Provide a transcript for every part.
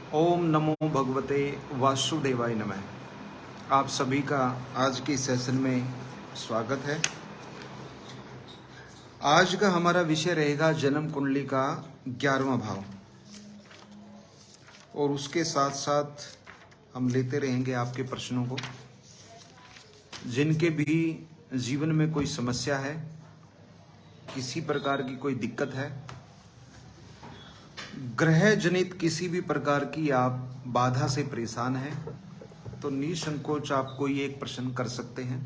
ओम नमो भगवते वासुदेवाय नमः। आप सभी का आज के सेशन में स्वागत है। आज का हमारा विषय रहेगा जन्म कुंडली का 11वां भाव, और उसके साथ साथ हम लेते रहेंगे आपके प्रश्नों को। जिनके भी जीवन में कोई समस्या है, किसी प्रकार की कोई दिक्कत है, ग्रह जनित किसी भी प्रकार की आप बाधा से परेशान हैं, तो निसंकोच आप कोई एक प्रश्न कर सकते हैं।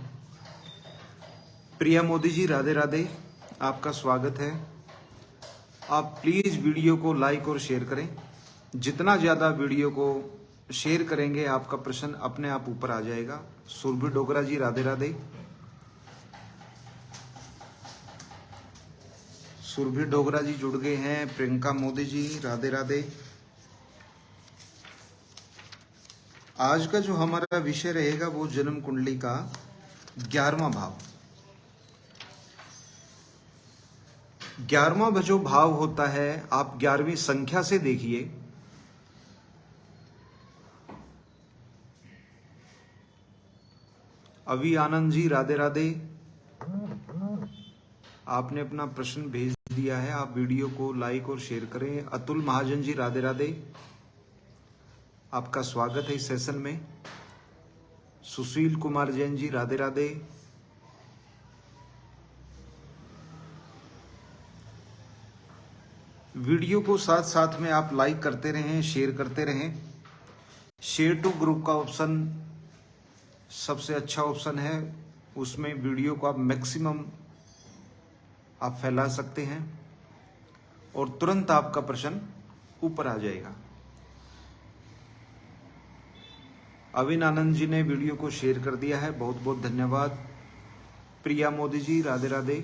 प्रिया मोदी जी, राधे राधे, आपका स्वागत है। आप प्लीज वीडियो को लाइक और शेयर करें। जितना ज्यादा वीडियो को शेयर करेंगे आपका प्रश्न अपने आप ऊपर आ जाएगा। सुरभि डोगरा जी, राधे राधे। सुरभि डोगरा जी जुड़ गए हैं। प्रियंका मोदी जी, राधे राधे। आज का जो हमारा विषय रहेगा वो जन्म कुंडली का 11वां भाव। 11वां जो भाव होता है, आप 11वीं संख्या से देखिए। अभी आनंद जी, राधे राधे। आपने अपना प्रश्न भेज दिया है। आप वीडियो को लाइक और शेयर करें। अतुल महाजन जी, राधे राधे, आपका स्वागत है इस सेशन में। सुशील कुमार जैन जी, राधे राधे। वीडियो को साथ साथ में आप लाइक करते रहें, शेयर करते रहें। शेयर टू ग्रुप का ऑप्शन सबसे अच्छा ऑप्शन है। उसमें वीडियो को आप मैक्सिमम आप फैला सकते हैं और तुरंत आपका प्रश्न ऊपर आ जाएगा। अविन आनंद जी ने वीडियो को शेयर कर दिया है, बहुत बहुत धन्यवाद। प्रिया मोदी जी, राधे राधे।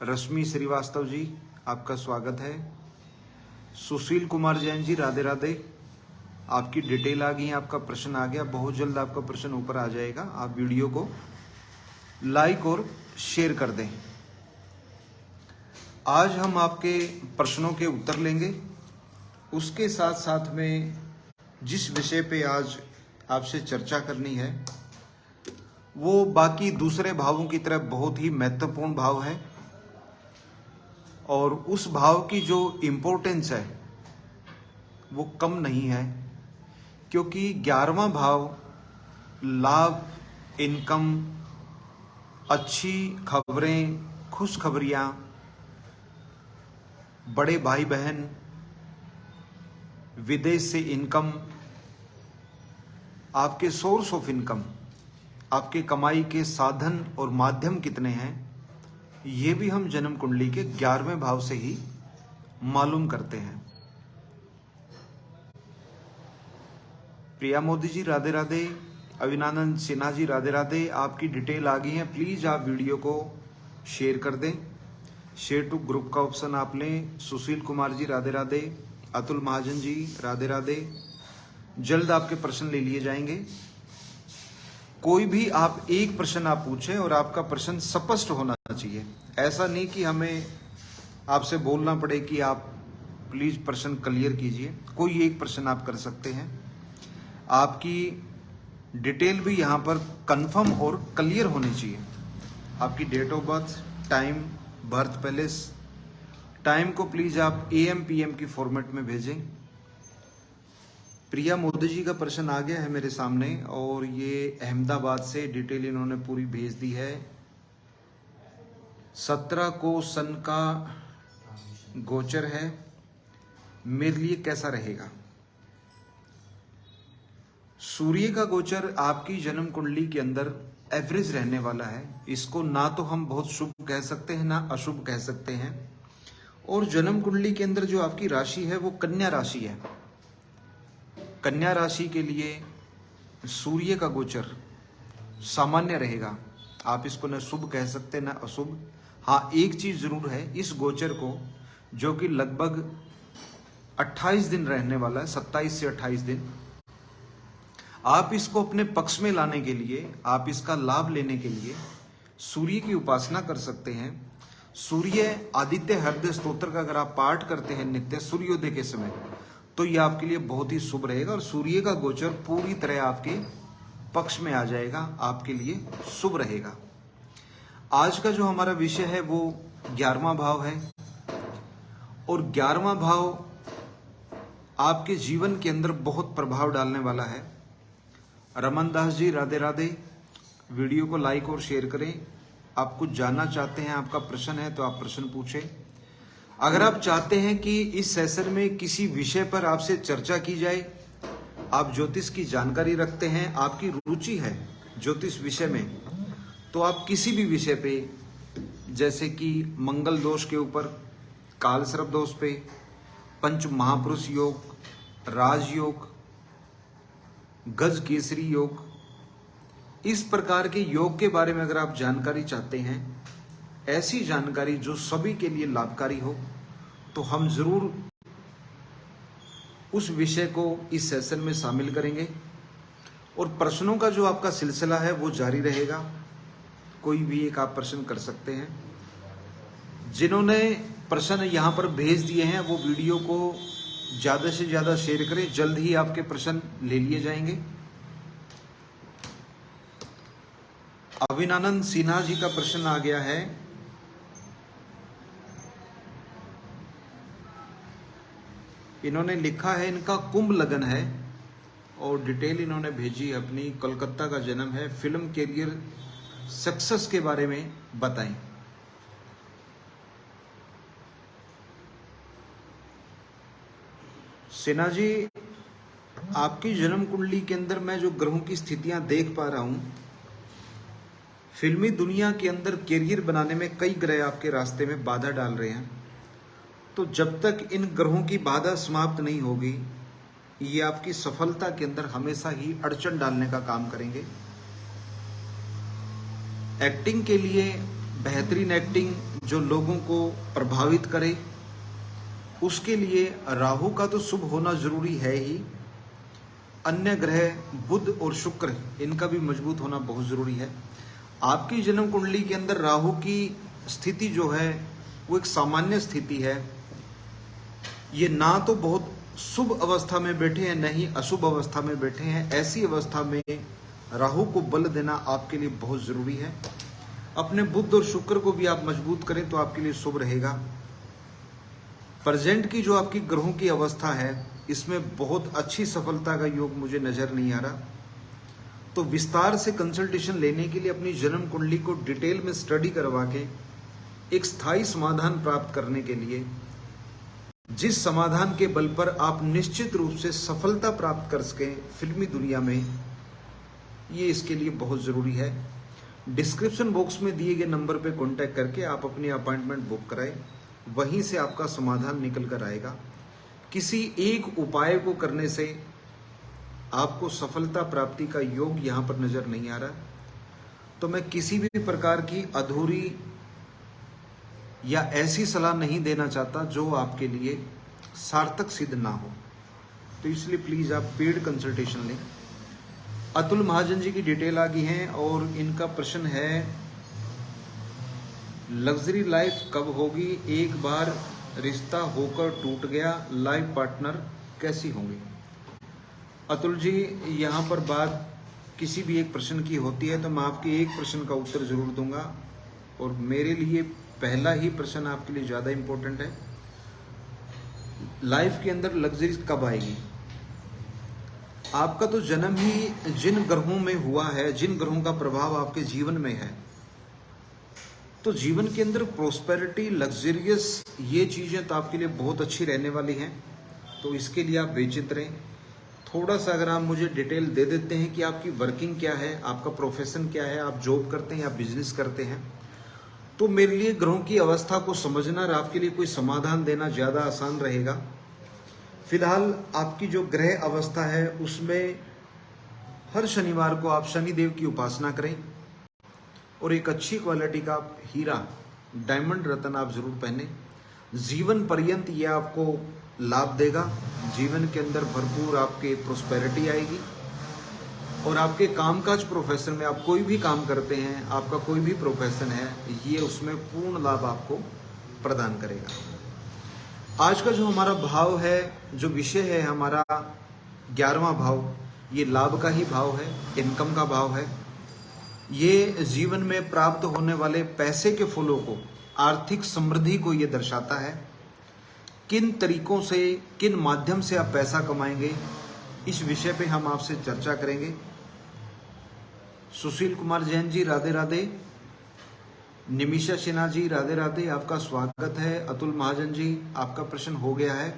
रश्मि श्रीवास्तव जी, आपका स्वागत है। सुशील कुमार जैन जी, राधे राधे। आपकी डिटेल आ गई है, आपका प्रश्न आ गया, बहुत जल्द आपका प्रश्न ऊपर आ जाएगा। आप वीडियो को लाइक और शेयर कर दें। आज हम आपके प्रश्नों के उत्तर लेंगे। उसके साथ साथ में जिस विषय पे आज आपसे चर्चा करनी है वो बाकी दूसरे भावों की तरह बहुत ही महत्वपूर्ण भाव है, और उस भाव की जो इम्पोर्टेंस है वो कम नहीं है, क्योंकि 11वां भाव लाभ, इनकम, अच्छी खबरें, खुशखबरियां, बड़े भाई बहन, विदेश से इनकम, आपके सोर्स ऑफ इनकम, आपके कमाई के साधन और माध्यम कितने हैं, ये भी हम जन्म कुंडली के 11वें भाव से ही मालूम करते हैं। प्रिया मोदी जी, राधे राधे। अविनानंद सिन्हा जी, राधे राधे। आपकी डिटेल आ गई है, प्लीज आप वीडियो को शेयर कर दें। शेयर टू ग्रुप का ऑप्शन आप लें। सुशील कुमार जी, राधे राधे। अतुल महाजन जी, राधे राधे। जल्द आपके प्रश्न ले लिए जाएंगे। कोई भी आप एक प्रश्न आप पूछें और आपका प्रश्न स्पष्ट होना चाहिए। ऐसा नहीं कि हमें आपसे बोलना पड़े कि आप प्लीज प्रश्न क्लियर कीजिए। कोई एक प्रश्न आप कर सकते हैं। आपकी डिटेल भी यहाँ पर कंफर्म और क्लियर होनी चाहिए। आपकी date of birth, time, birth place, time को प्लीज आप AM PM की फॉर्मेट में भेजें। प्रिया मोदी जी का प्रश्न आ गया है मेरे सामने, और ये अहमदाबाद से डिटेल इन्होंने पूरी भेज दी है। 17 को सन का गोचर है, मेरे लिए कैसा रहेगा? सूर्य का गोचर आपकी जन्म कुंडली के अंदर एवरेज रहने वाला है। इसको ना तो हम बहुत शुभ कह सकते हैं, ना अशुभ कह सकते हैं। और जन्म कुंडली के अंदर जो आपकी राशि है वो कन्या राशि है। कन्या राशि के लिए सूर्य का गोचर सामान्य रहेगा। आप इसको न शुभ कह सकते न अशुभ। हाँ, एक चीज जरूर है, इस गोचर को जो कि लगभग 28 दिन रहने वाला है, 27 से 28 दिन, आप इसको अपने पक्ष में लाने के लिए, आप इसका लाभ लेने के लिए सूर्य की उपासना कर सकते हैं। सूर्य आदित्य हृदय स्तोत्र का अगर आप पाठ करते हैं नित्य सूर्योदय के समय, तो ये आपके लिए बहुत ही शुभ रहेगा और सूर्य का गोचर पूरी तरह आपके पक्ष में आ जाएगा, आपके लिए शुभ रहेगा। आज का जो हमारा विषय है वो 11वां भाव है और 11वां भाव आपके जीवन के अंदर बहुत प्रभाव डालने वाला है। रमन दास जी राधे राधे, वीडियो को लाइक और शेयर करें। आप कुछ जानना चाहते हैं, आपका प्रश्न है तो आप प्रश्न पूछें। अगर आप चाहते हैं कि इस सेशन में किसी विषय पर आपसे चर्चा की जाए, आप ज्योतिष की जानकारी रखते हैं, आपकी रुचि है ज्योतिष विषय में, तो आप किसी भी विषय पे, जैसे कि मंगल दोष के ऊपर, काल सर्प दोष पे, पंच महापुरुष योग, राजयोग, गज केसरी योग, इस प्रकार के योग के बारे में अगर आप जानकारी चाहते हैं, ऐसी जानकारी जो सभी के लिए लाभकारी हो, तो हम जरूर उस विषय को इस सेशन में शामिल करेंगे और प्रश्नों का जो आपका सिलसिला है वो जारी रहेगा। कोई भी एक आप प्रश्न कर सकते हैं। जिन्होंने प्रश्न यहाँ पर भेज दिए हैं वो वीडियो को ज़्यादा से ज़्यादा शेयर करें, जल्द ही आपके प्रश्न ले लिए जाएंगे। अविनानंद सिन्हा जी का प्रश्न आ गया है। इन्होंने लिखा है इनका कुंभ लगन है और डिटेल इन्होंने भेजी अपनी, कोलकाता का जन्म है, फिल्म कैरियर सक्सेस के बारे में बताएं। सिन्हा जी, आपकी जन्म कुंडली के अंदर मैं जो ग्रहों की स्थितियां देख पा रहा हूं, फिल्मी दुनिया के अंदर कैरियर बनाने में कई ग्रह आपके रास्ते में बाधा डाल रहे हैं। तो जब तक इन ग्रहों की बाधा समाप्त नहीं होगी, ये आपकी सफलता के अंदर हमेशा ही अड़चन डालने का काम करेंगे। एक्टिंग के लिए बेहतरीन एक्टिंग जो लोगों को प्रभावित करे, उसके लिए राहु का तो शुभ होना जरूरी है ही, अन्य ग्रह बुध और शुक्र इनका भी मजबूत होना बहुत जरूरी है। आपकी जन्म कुंडली के अंदर राहु की स्थिति जो है वो एक सामान्य स्थिति है। ये ना तो बहुत शुभ अवस्था में बैठे हैं, न ही अशुभ अवस्था में बैठे हैं। ऐसी अवस्था में राहु को बल देना आपके लिए बहुत जरूरी है। अपने बुध और शुक्र को भी आप मजबूत करें तो आपके लिए शुभ रहेगा। प्रेजेंट की जो आपकी ग्रहों की अवस्था है, इसमें बहुत अच्छी सफलता का योग मुझे नजर नहीं आ रहा। तो विस्तार से कंसल्टेशन लेने के लिए अपनी जन्म कुंडली को डिटेल में स्टडी करवा के एक स्थायी समाधान प्राप्त करने के लिए, जिस समाधान के बल पर आप निश्चित रूप से सफलता प्राप्त कर सकें फिल्मी दुनिया में, ये इसके लिए बहुत जरूरी है। डिस्क्रिप्शन बॉक्स में दिए गए नंबर पे कांटेक्ट करके आप अपनी अपॉइंटमेंट बुक कराएं, वहीं से आपका समाधान निकल कर आएगा। किसी एक उपाय को करने से आपको सफलता प्राप्ति का योग यहाँ पर नजर नहीं आ रहा। तो मैं किसी भी प्रकार की अधूरी या ऐसी सलाह नहीं देना चाहता जो आपके लिए सार्थक सिद्ध ना हो। तो इसलिए प्लीज आप पेड कंसल्टेशन लें। अतुल महाजन जी की डिटेल आ गई है और इनका प्रश्न है, लग्जरी लाइफ कब होगी? एक बार रिश्ता होकर टूट गया, लाइफ पार्टनर कैसी होंगी? अतुल जी, यहाँ पर बात किसी भी एक प्रश्न की होती है तो मैं आपके एक प्रश्न का उत्तर जरूर दूंगा और मेरे लिए पहला ही प्रश्न आपके लिए ज़्यादा इम्पोर्टेंट है। लाइफ के अंदर लग्जरी कब आएगी? आपका तो जन्म ही जिन ग्रहों में हुआ है, जिन ग्रहों का प्रभाव आपके जीवन में है, तो जीवन के अंदर प्रोस्पेरिटी, लग्जरियस, ये चीज़ें तो आपके लिए बहुत अच्छी रहने वाली हैं। तो इसके लिए आप बेचिंत रहें। थोड़ा सा अगर आप मुझे डिटेल दे देते हैं कि आपकी वर्किंग क्या है, आपका प्रोफेशन क्या है, आप जॉब करते हैं या बिजनेस करते हैं, तो मेरे लिए ग्रहों की अवस्था को समझना और आपके लिए कोई समाधान देना ज़्यादा आसान रहेगा। फिलहाल आपकी जो ग्रह अवस्था है उसमें हर शनिवार को आप शनिदेव की उपासना करें और एक अच्छी क्वालिटी का हीरा, डायमंड रत्न आप जरूर पहने। जीवन पर्यंत ये आपको लाभ देगा। जीवन के अंदर भरपूर आपके प्रोस्पेरिटी आएगी और आपके कामकाज प्रोफेशन में आप कोई भी काम करते हैं, आपका कोई भी प्रोफेशन है, ये उसमें पूर्ण लाभ आपको प्रदान करेगा। आज का जो हमारा भाव है, जो विषय है हमारा 11वां भाव, ये लाभ का ही भाव है, इनकम का भाव है। ये जीवन में प्राप्त होने वाले पैसे के फलों को, आर्थिक समृद्धि को ये दर्शाता है। किन तरीकों से, किन माध्यम से आप पैसा कमाएंगे, इस विषय पे हम आपसे चर्चा करेंगे। सुशील कुमार जैन जी राधे राधे, निमिषा सिन्हा जी राधे राधे, आपका स्वागत है। अतुल महाजन जी, आपका प्रश्न हो गया है।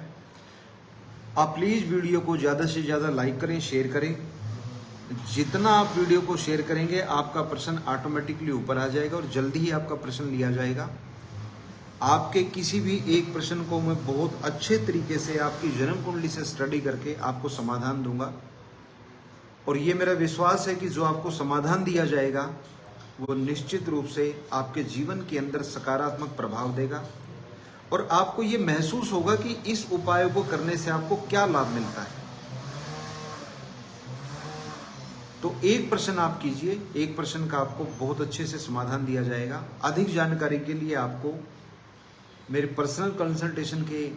आप प्लीज वीडियो को ज्यादा से ज्यादा लाइक करें, शेयर करें। जितना आप वीडियो को शेयर करेंगे आपका प्रश्न ऑटोमेटिकली ऊपर आ जाएगा और जल्दी ही आपका प्रश्न लिया जाएगा। आपके किसी भी एक प्रश्न को मैं बहुत अच्छे तरीके से आपकी जन्म कुंडली से स्टडी करके आपको समाधान दूंगा, और ये मेरा विश्वास है कि जो आपको समाधान दिया जाएगा वो निश्चित रूप से आपके जीवन के अंदर सकारात्मक प्रभाव देगा, और आपको ये महसूस होगा कि इस उपाय को करने से आपको क्या लाभ मिलता है। तो एक प्रश्न आप कीजिए, एक प्रश्न का आपको बहुत अच्छे से समाधान दिया जाएगा। अधिक जानकारी के लिए आपको मेरे पर्सनल कंसल्टेशन के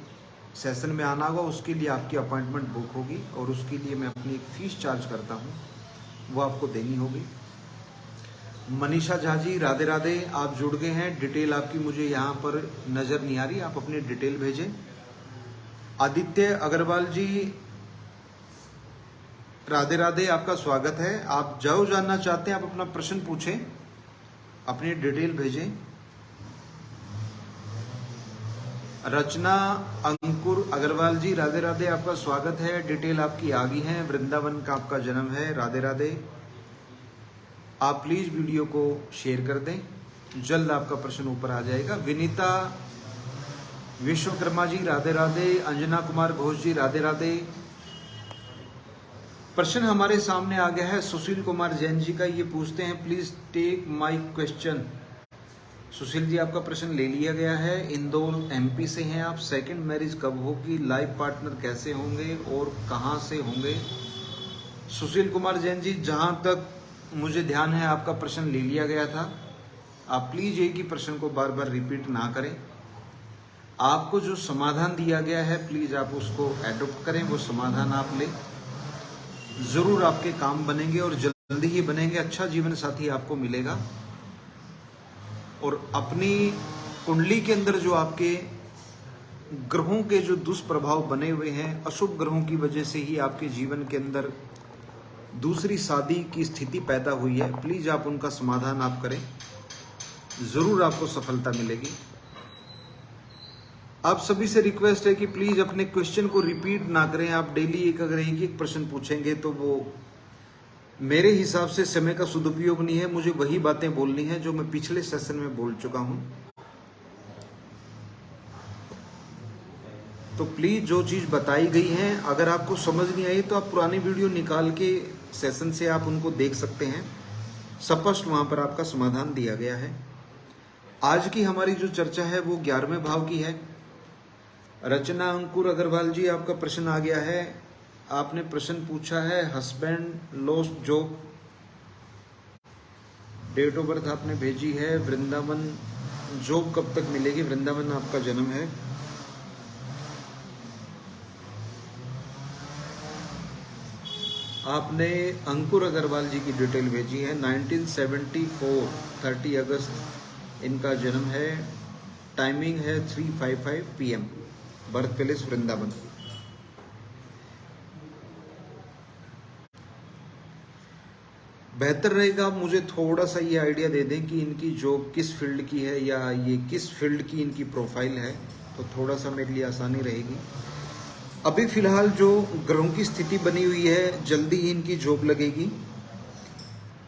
सेशन में आना होगा, उसके लिए आपकी अपॉइंटमेंट बुक होगी और उसके लिए मैं अपनी एक फीस चार्ज करता हूँ, वो आपको देनी होगी। मनीषा झा जी राधे राधे, आप जुड़ गए हैं। डिटेल आपकी मुझे यहाँ पर नज़र नहीं आ रही, आप अपनी डिटेल भेजें। आदित्य अग्रवाल जी राधे राधे, आपका स्वागत है। आप जो जानना चाहते हैं आप अपना प्रश्न पूछें, अपनी डिटेल भेजें। रचना अंकुर अग्रवाल जी राधे राधे, आपका स्वागत है। डिटेल आपकी आ गई है, वृंदावन का आपका जन्म है, राधे राधे। आप प्लीज वीडियो को शेयर कर दें, जल्द आपका प्रश्न ऊपर आ जाएगा। विनीता विश्वकर्मा जी राधे राधे, अंजना कुमार घोष जी राधे राधे। प्रश्न हमारे सामने आ गया है सुशील कुमार जैन जी का, ये पूछते हैं please take my question. Sushil ji, आपका प्रश्न ले लिया गया है। इंदौर एमपी से हैं आप। सेकंड मैरिज कब होगी, लाइफ पार्टनर कैसे होंगे और कहां से होंगे? सुशील कुमार जैन जी, जहां तक मुझे ध्यान है आपका प्रश्न ले लिया गया था। आप प्लीज एक ही प्रश्न को बार बार रिपीट ना करें। आपको जो समाधान दिया गया है प्लीज आप उसको एडॉप्ट करें, वो समाधान आप लें, जरूर आपके काम बनेंगे और जल्दी ही बनेंगे। अच्छा जीवन साथी आपको मिलेगा, और अपनी कुंडली के अंदर जो आपके ग्रहों के जो दुष्प्रभाव बने हुए हैं, अशुभ ग्रहों की वजह से ही आपके जीवन के अंदर दूसरी शादी की स्थिति पैदा हुई है, प्लीज आप उनका समाधान आप करें, जरूर आपको सफलता मिलेगी। आप सभी से रिक्वेस्ट है कि प्लीज अपने क्वेश्चन को रिपीट ना करें। आप डेली अगर एक प्रश्न पूछेंगे तो वो मेरे हिसाब से समय का सदुपयोग नहीं है। मुझे वही बातें बोलनी है जो मैं पिछले सेशन में बोल चुका हूं। तो प्लीज जो चीज बताई गई है, अगर आपको समझ नहीं आई तो आप पुरानी वीडियो निकाल के सेशन से आप उनको देख सकते हैं, स्पष्ट वहां पर आपका समाधान दिया गया है। आज की हमारी जो चर्चा है वो 11वें भाव की है। रचना अंकुर अग्रवाल जी, आपका प्रश्न आ गया है। आपने प्रश्न पूछा है husband lost job, date of birth आपने भेजी है। वृंदावन जॉब कब तक मिलेगी, वृंदावन आपका जन्म है। आपने अंकुर अग्रवाल जी की डिटेल भेजी है। 1974 30 अगस्त इनका जन्म है। टाइमिंग है 3:55 PM, बर्थ पैलेस वृंदावन। बेहतर रहेगा मुझे थोड़ा सा ये आइडिया दे दें कि इनकी जॉब किस फील्ड की है या ये किस फील्ड की इनकी प्रोफाइल है, तो थोड़ा सा मेरे लिए आसानी रहेगी। अभी फिलहाल जो ग्रहों की स्थिति बनी हुई है, जल्दी ही इनकी जॉब लगेगी,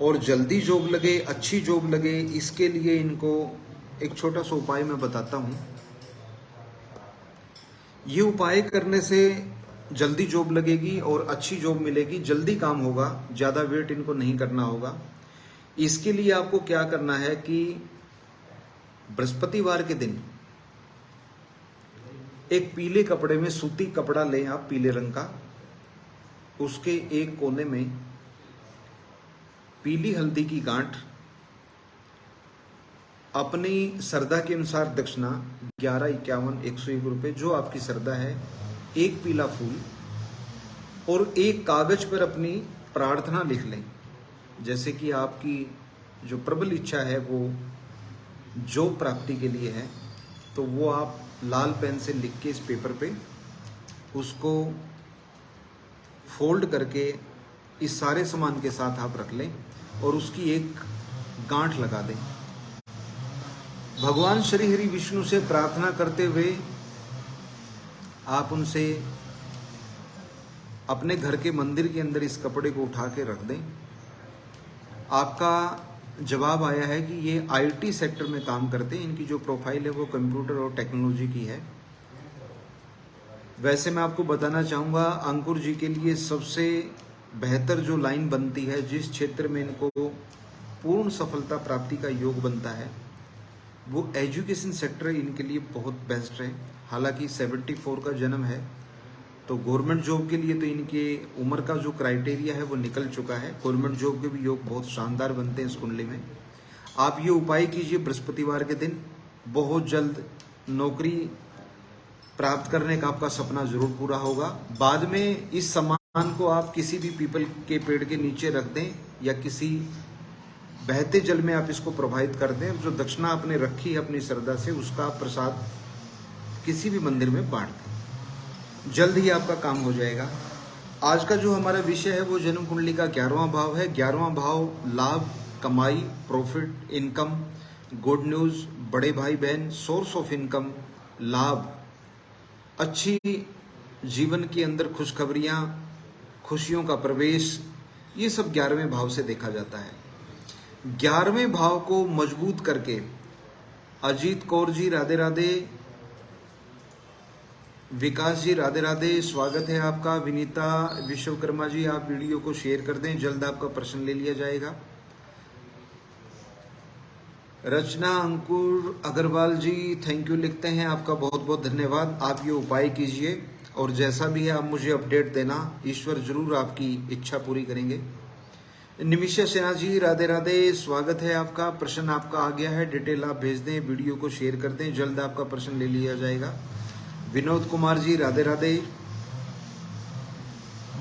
और जल्दी जॉब लगे, अच्छी जॉब लगे, इसके लिए इनको एक छोटा सा उपाय मैं बताता हूं। ये उपाय करने से जल्दी जॉब लगेगी और अच्छी जॉब मिलेगी, जल्दी काम होगा, ज़्यादा वेट इनको नहीं करना होगा। इसके लिए आपको क्या करना है कि बृहस्पतिवार के दिन एक पीले कपड़े में, सूती कपड़ा लें आप पीले रंग का, उसके एक कोने में पीली हल्दी की गांठ, अपनी श्रद्धा के अनुसार दक्षिणा 1151 जो आपकी श्रद्धा है, एक पीला फूल और एक कागज पर अपनी प्रार्थना लिख लें। जैसे कि आपकी जो प्रबल इच्छा है वो जॉब प्राप्ति के लिए है, तो वो आप लाल पेन से लिख के इस पेपर पे उसको फोल्ड करके इस सारे सामान के साथ आप रख लें और उसकी एक गांठ लगा दें। भगवान श्री हरि विष्णु से प्रार्थना करते हुए आप उनसे अपने घर के मंदिर के अंदर इस कपड़े को उठा के रख दें। आपका जवाब आया है कि ये आईटी सेक्टर में काम करते हैं, इनकी जो प्रोफाइल है वो कंप्यूटर और टेक्नोलॉजी की है। वैसे मैं आपको बताना चाहूँगा, अंकुर जी के लिए सबसे बेहतर जो लाइन बनती है, जिस क्षेत्र में इनको पूर्ण सफलता प्राप्ति का योग बनता है, वो एजुकेशन सेक्टर इनके लिए बहुत बेस्ट है। हालांकि 74 का जन्म है, तो गवर्नमेंट जॉब के लिए तो इनके उम्र का जो क्राइटेरिया है वो निकल चुका है। गवर्नमेंट जॉब के भी योग बहुत शानदार बनते हैं इस कुंडली में। आप ये उपाय कीजिए बृहस्पतिवार के दिन, बहुत जल्द नौकरी प्राप्त करने का आपका सपना जरूर पूरा होगा। बाद में इस सामान को आप किसी भी पीपल के पेड़ के नीचे रख दें या किसी बहते जल में आप इसको प्रवाहित कर दें। जो दक्षिणा आपने रखी है अपनी श्रद्धा से, उसका प्रसाद किसी भी मंदिर में बांट दें, जल्द ही आपका काम हो जाएगा। आज का जो हमारा विषय है वो जन्म कुंडली का 11वां भाव है। 11वां भाव लाभ, कमाई, प्रॉफिट, इनकम, गुड न्यूज, बड़े भाई बहन, सोर्स ऑफ इनकम, लाभ, अच्छी जीवन के अंदर खुशखबरियां, खुशियों का प्रवेश, ये सब 11वें भाव से देखा जाता है। 11वें भाव को मजबूत करके अजीत कौर जी राधे राधे, विकास जी राधे राधे, स्वागत है आपका। विनीता विश्वकर्मा जी, आप वीडियो को शेयर कर दें, जल्द आपका प्रश्न ले लिया जाएगा। रचना अंकुर अग्रवाल जी थैंक यू लिखते हैं, आपका बहुत बहुत धन्यवाद। आप ये उपाय कीजिए और जैसा भी है आप मुझे अपडेट देना, ईश्वर जरूर आपकी इच्छा पूरी करेंगे। निमिषा सिन्हा जी राधे राधे, स्वागत है आपका। प्रश्न आपका आ गया है, डिटेल आप भेज दें, वीडियो को शेयर कर दें, जल्द आपका प्रश्न ले लिया जाएगा। विनोद कुमार जी राधे राधे।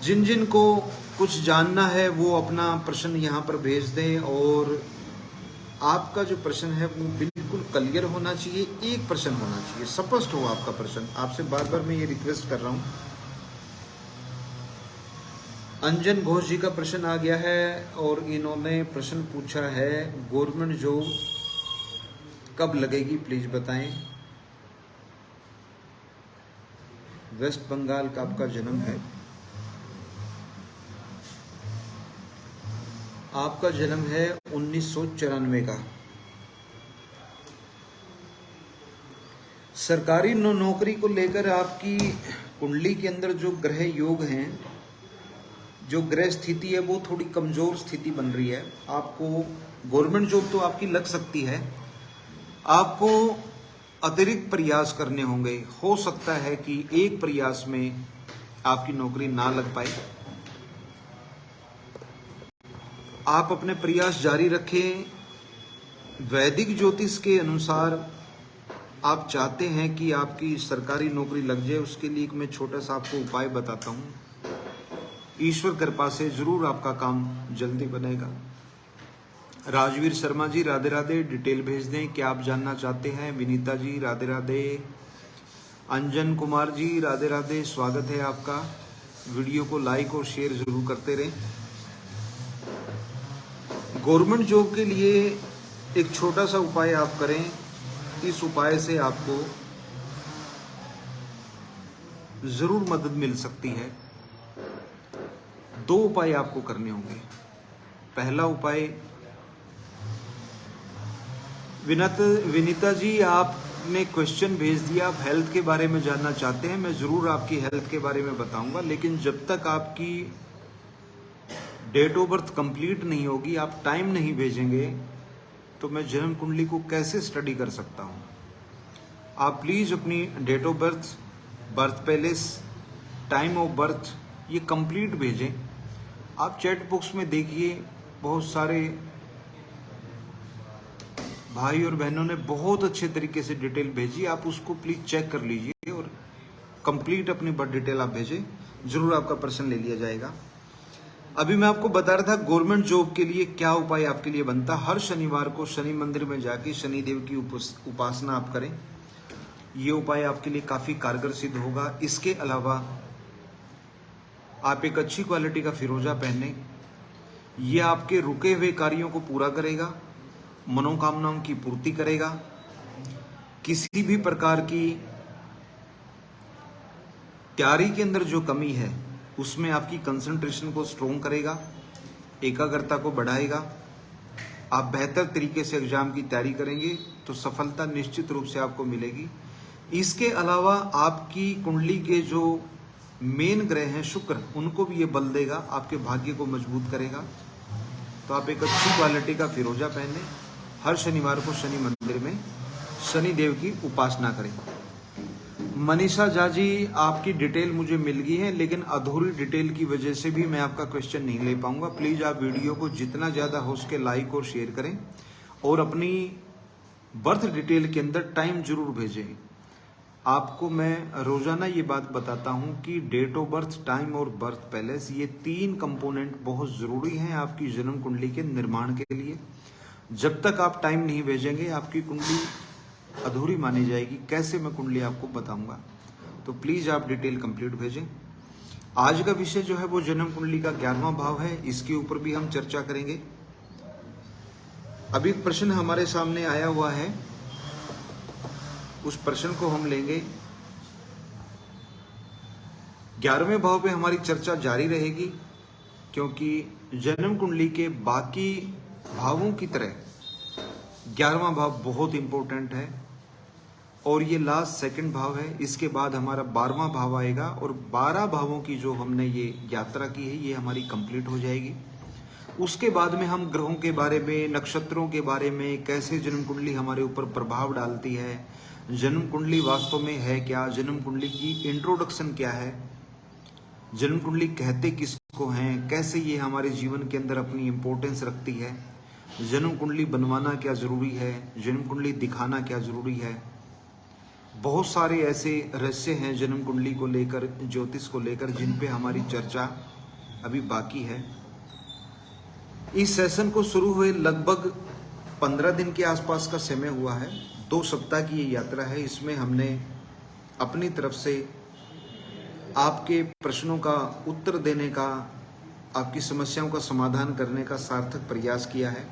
जिन जिन को कुछ जानना है वो अपना प्रश्न यहाँ पर भेज दें, और आपका जो प्रश्न है वो बिल्कुल क्लियर होना चाहिए, एक प्रश्न होना चाहिए, स्पष्ट हो आपका प्रश्न। आपसे बार बार मैं ये रिक्वेस्ट कर रहा हूँ। अंजन घोष जी का प्रश्न आ गया है और इन्होंने प्रश्न पूछा है, गवर्नमेंट जॉब कब लगेगी प्लीज बताएं। वेस्ट बंगाल का आपका जन्म है। आपका जन्म है 1994 का। सरकारी नौकरी को लेकर आपकी कुंडली के अंदर जो ग्रह योग हैं, जो ग्रह स्थिति है वो थोड़ी कमजोर स्थिति बन रही है। आपको गवर्नमेंट जॉब तो आपकी लग सकती है, आपको अतिरिक्त प्रयास करने होंगे। हो सकता है कि एक प्रयास में आपकी नौकरी ना लग पाए। आप अपने प्रयास जारी रखें। वैदिक ज्योतिष के अनुसार आप चाहते हैं कि आपकी सरकारी नौकरी लग जाए, उसके लिए एक मैं छोटा सा आपको उपाय बताता हूँ। ईश्वर कृपा से जरूर आपका काम जल्दी बनेगा। राजवीर शर्मा जी राधे राधे, डिटेल भेज दें क्या आप जानना चाहते हैं। विनीता जी राधे राधे। अंजन कुमार जी राधे राधे, स्वागत है आपका। वीडियो को लाइक और शेयर जरूर करते रहें। गवर्नमेंट जॉब के लिए एक छोटा सा उपाय आप करें, इस उपाय से आपको जरूर मदद मिल सकती है। 2 उपाय आपको करने होंगे। पहला उपाय, विनीता जी आपने क्वेश्चन भेज दिया, आप हेल्थ के बारे में जानना चाहते हैं। मैं जरूर आपकी हेल्थ के बारे में बताऊंगा, लेकिन जब तक आपकी डेट ऑफ बर्थ कंप्लीट नहीं होगी, आप टाइम नहीं भेजेंगे, तो मैं जन्म कुंडली को कैसे स्टडी कर सकता हूं। आप प्लीज अपनी date of birth, birth place, time of birth ये कंप्लीट भेजें। आप चैट बॉक्स में देखिए, बहुत सारे भाई और बहनों ने बहुत अच्छे तरीके से डिटेल भेजी, आप उसको प्लीज चेक कर लीजिए और कंप्लीट अपनी बर्थ डिटेल आप भेजें, जरूर आपका प्रश्न ले लिया जाएगा। अभी मैं आपको बता रहा था गवर्नमेंट जॉब के लिए क्या उपाय आपके लिए बनता। हर शनिवार को शनि मंदिर में जाके शनिदेव की उपासना आप करें, ये उपाय आपके लिए काफी कारगर सिद्ध होगा। इसके अलावा आप एक अच्छी क्वालिटी का फिरोजा पहने, ये आपके रुके हुए कार्यों को पूरा करेगा, मनोकामनाओं की पूर्ति करेगा, किसी भी प्रकार की तैयारी के अंदर जो कमी है उसमें आपकी कंसंट्रेशन को स्ट्रोंग करेगा, एकाग्रता को बढ़ाएगा। आप बेहतर तरीके से एग्जाम की तैयारी करेंगे तो सफलता निश्चित रूप से आपको मिलेगी। इसके अलावा आपकी कुंडली के जो मेन ग्रह हैं शुक्र, उनको भी ये बल देगा, आपके भाग्य को मजबूत करेगा। तो आप एक अच्छी क्वालिटी का फिरोजा पहने, हर शनिवार को शनि मंदिर में शनि देव की उपासना करें। मनीषा झा जी, आपकी डिटेल मुझे मिल गई है, लेकिन अधूरी डिटेल की वजह से भी मैं आपका क्वेश्चन नहीं ले पाऊंगा। प्लीज आप वीडियो को जितना ज्यादा हो सके लाइक और शेयर करें और अपनी बर्थ डिटेल के अंदर टाइम जरूर भेजें। आपको मैं रोजाना ये बात बताता हूं कि डेट ऑफ बर्थ, टाइम और बर्थ पैलेस, ये 3 कंपोनेंट बहुत जरूरी हैं आपकी जन्म कुंडली के निर्माण के लिए। जब तक आप टाइम नहीं भेजेंगे आपकी कुंडली अधूरी मानी जाएगी। कैसे मैं कुंडली आपको बताऊंगा, तो प्लीज आप डिटेल कंप्लीट भेजें। आज का विषय जो है वो जन्म कुंडली का 11वां भाव है, इसके ऊपर भी हम चर्चा करेंगे। अभी प्रश्न हमारे सामने आया हुआ है, उस प्रश्न को हम लेंगे। 11वें भाव पे हमारी चर्चा जारी रहेगी, क्योंकि जन्म कुंडली के बाकी भावों की तरह 11वां भाव बहुत इंपॉर्टेंट है और ये लास्ट सेकंड भाव है। इसके बाद हमारा 12वां भाव आएगा और 12 भावों की जो हमने ये यात्रा की है ये हमारी कंप्लीट हो जाएगी। उसके बाद में हम ग्रहों के बारे में, नक्षत्रों के बारे में, कैसे जन्म कुंडली हमारे ऊपर प्रभाव डालती है, जन्म कुंडली वास्तव में है क्या, जन्म कुंडली की इंट्रोडक्शन क्या है, जन्म कुंडली कहते किसको हैं, कैसे ये हमारे जीवन के अंदर अपनी इंपॉर्टेंस रखती है, जन्म कुंडली बनवाना क्या जरूरी है, जन्म कुंडली दिखाना क्या जरूरी है। बहुत सारे ऐसे रहस्य हैं जन्म कुंडली को लेकर, ज्योतिष को लेकर, जिन पे हमारी चर्चा अभी बाकी है। इस सेशन को शुरू हुए लगभग 15 दिन के आसपास का समय हुआ है। 2 सप्ताह की ये यात्रा है। इसमें हमने अपनी तरफ से आपके प्रश्नों का उत्तर देने का, आपकी समस्याओं का समाधान करने का सार्थक प्रयास किया है।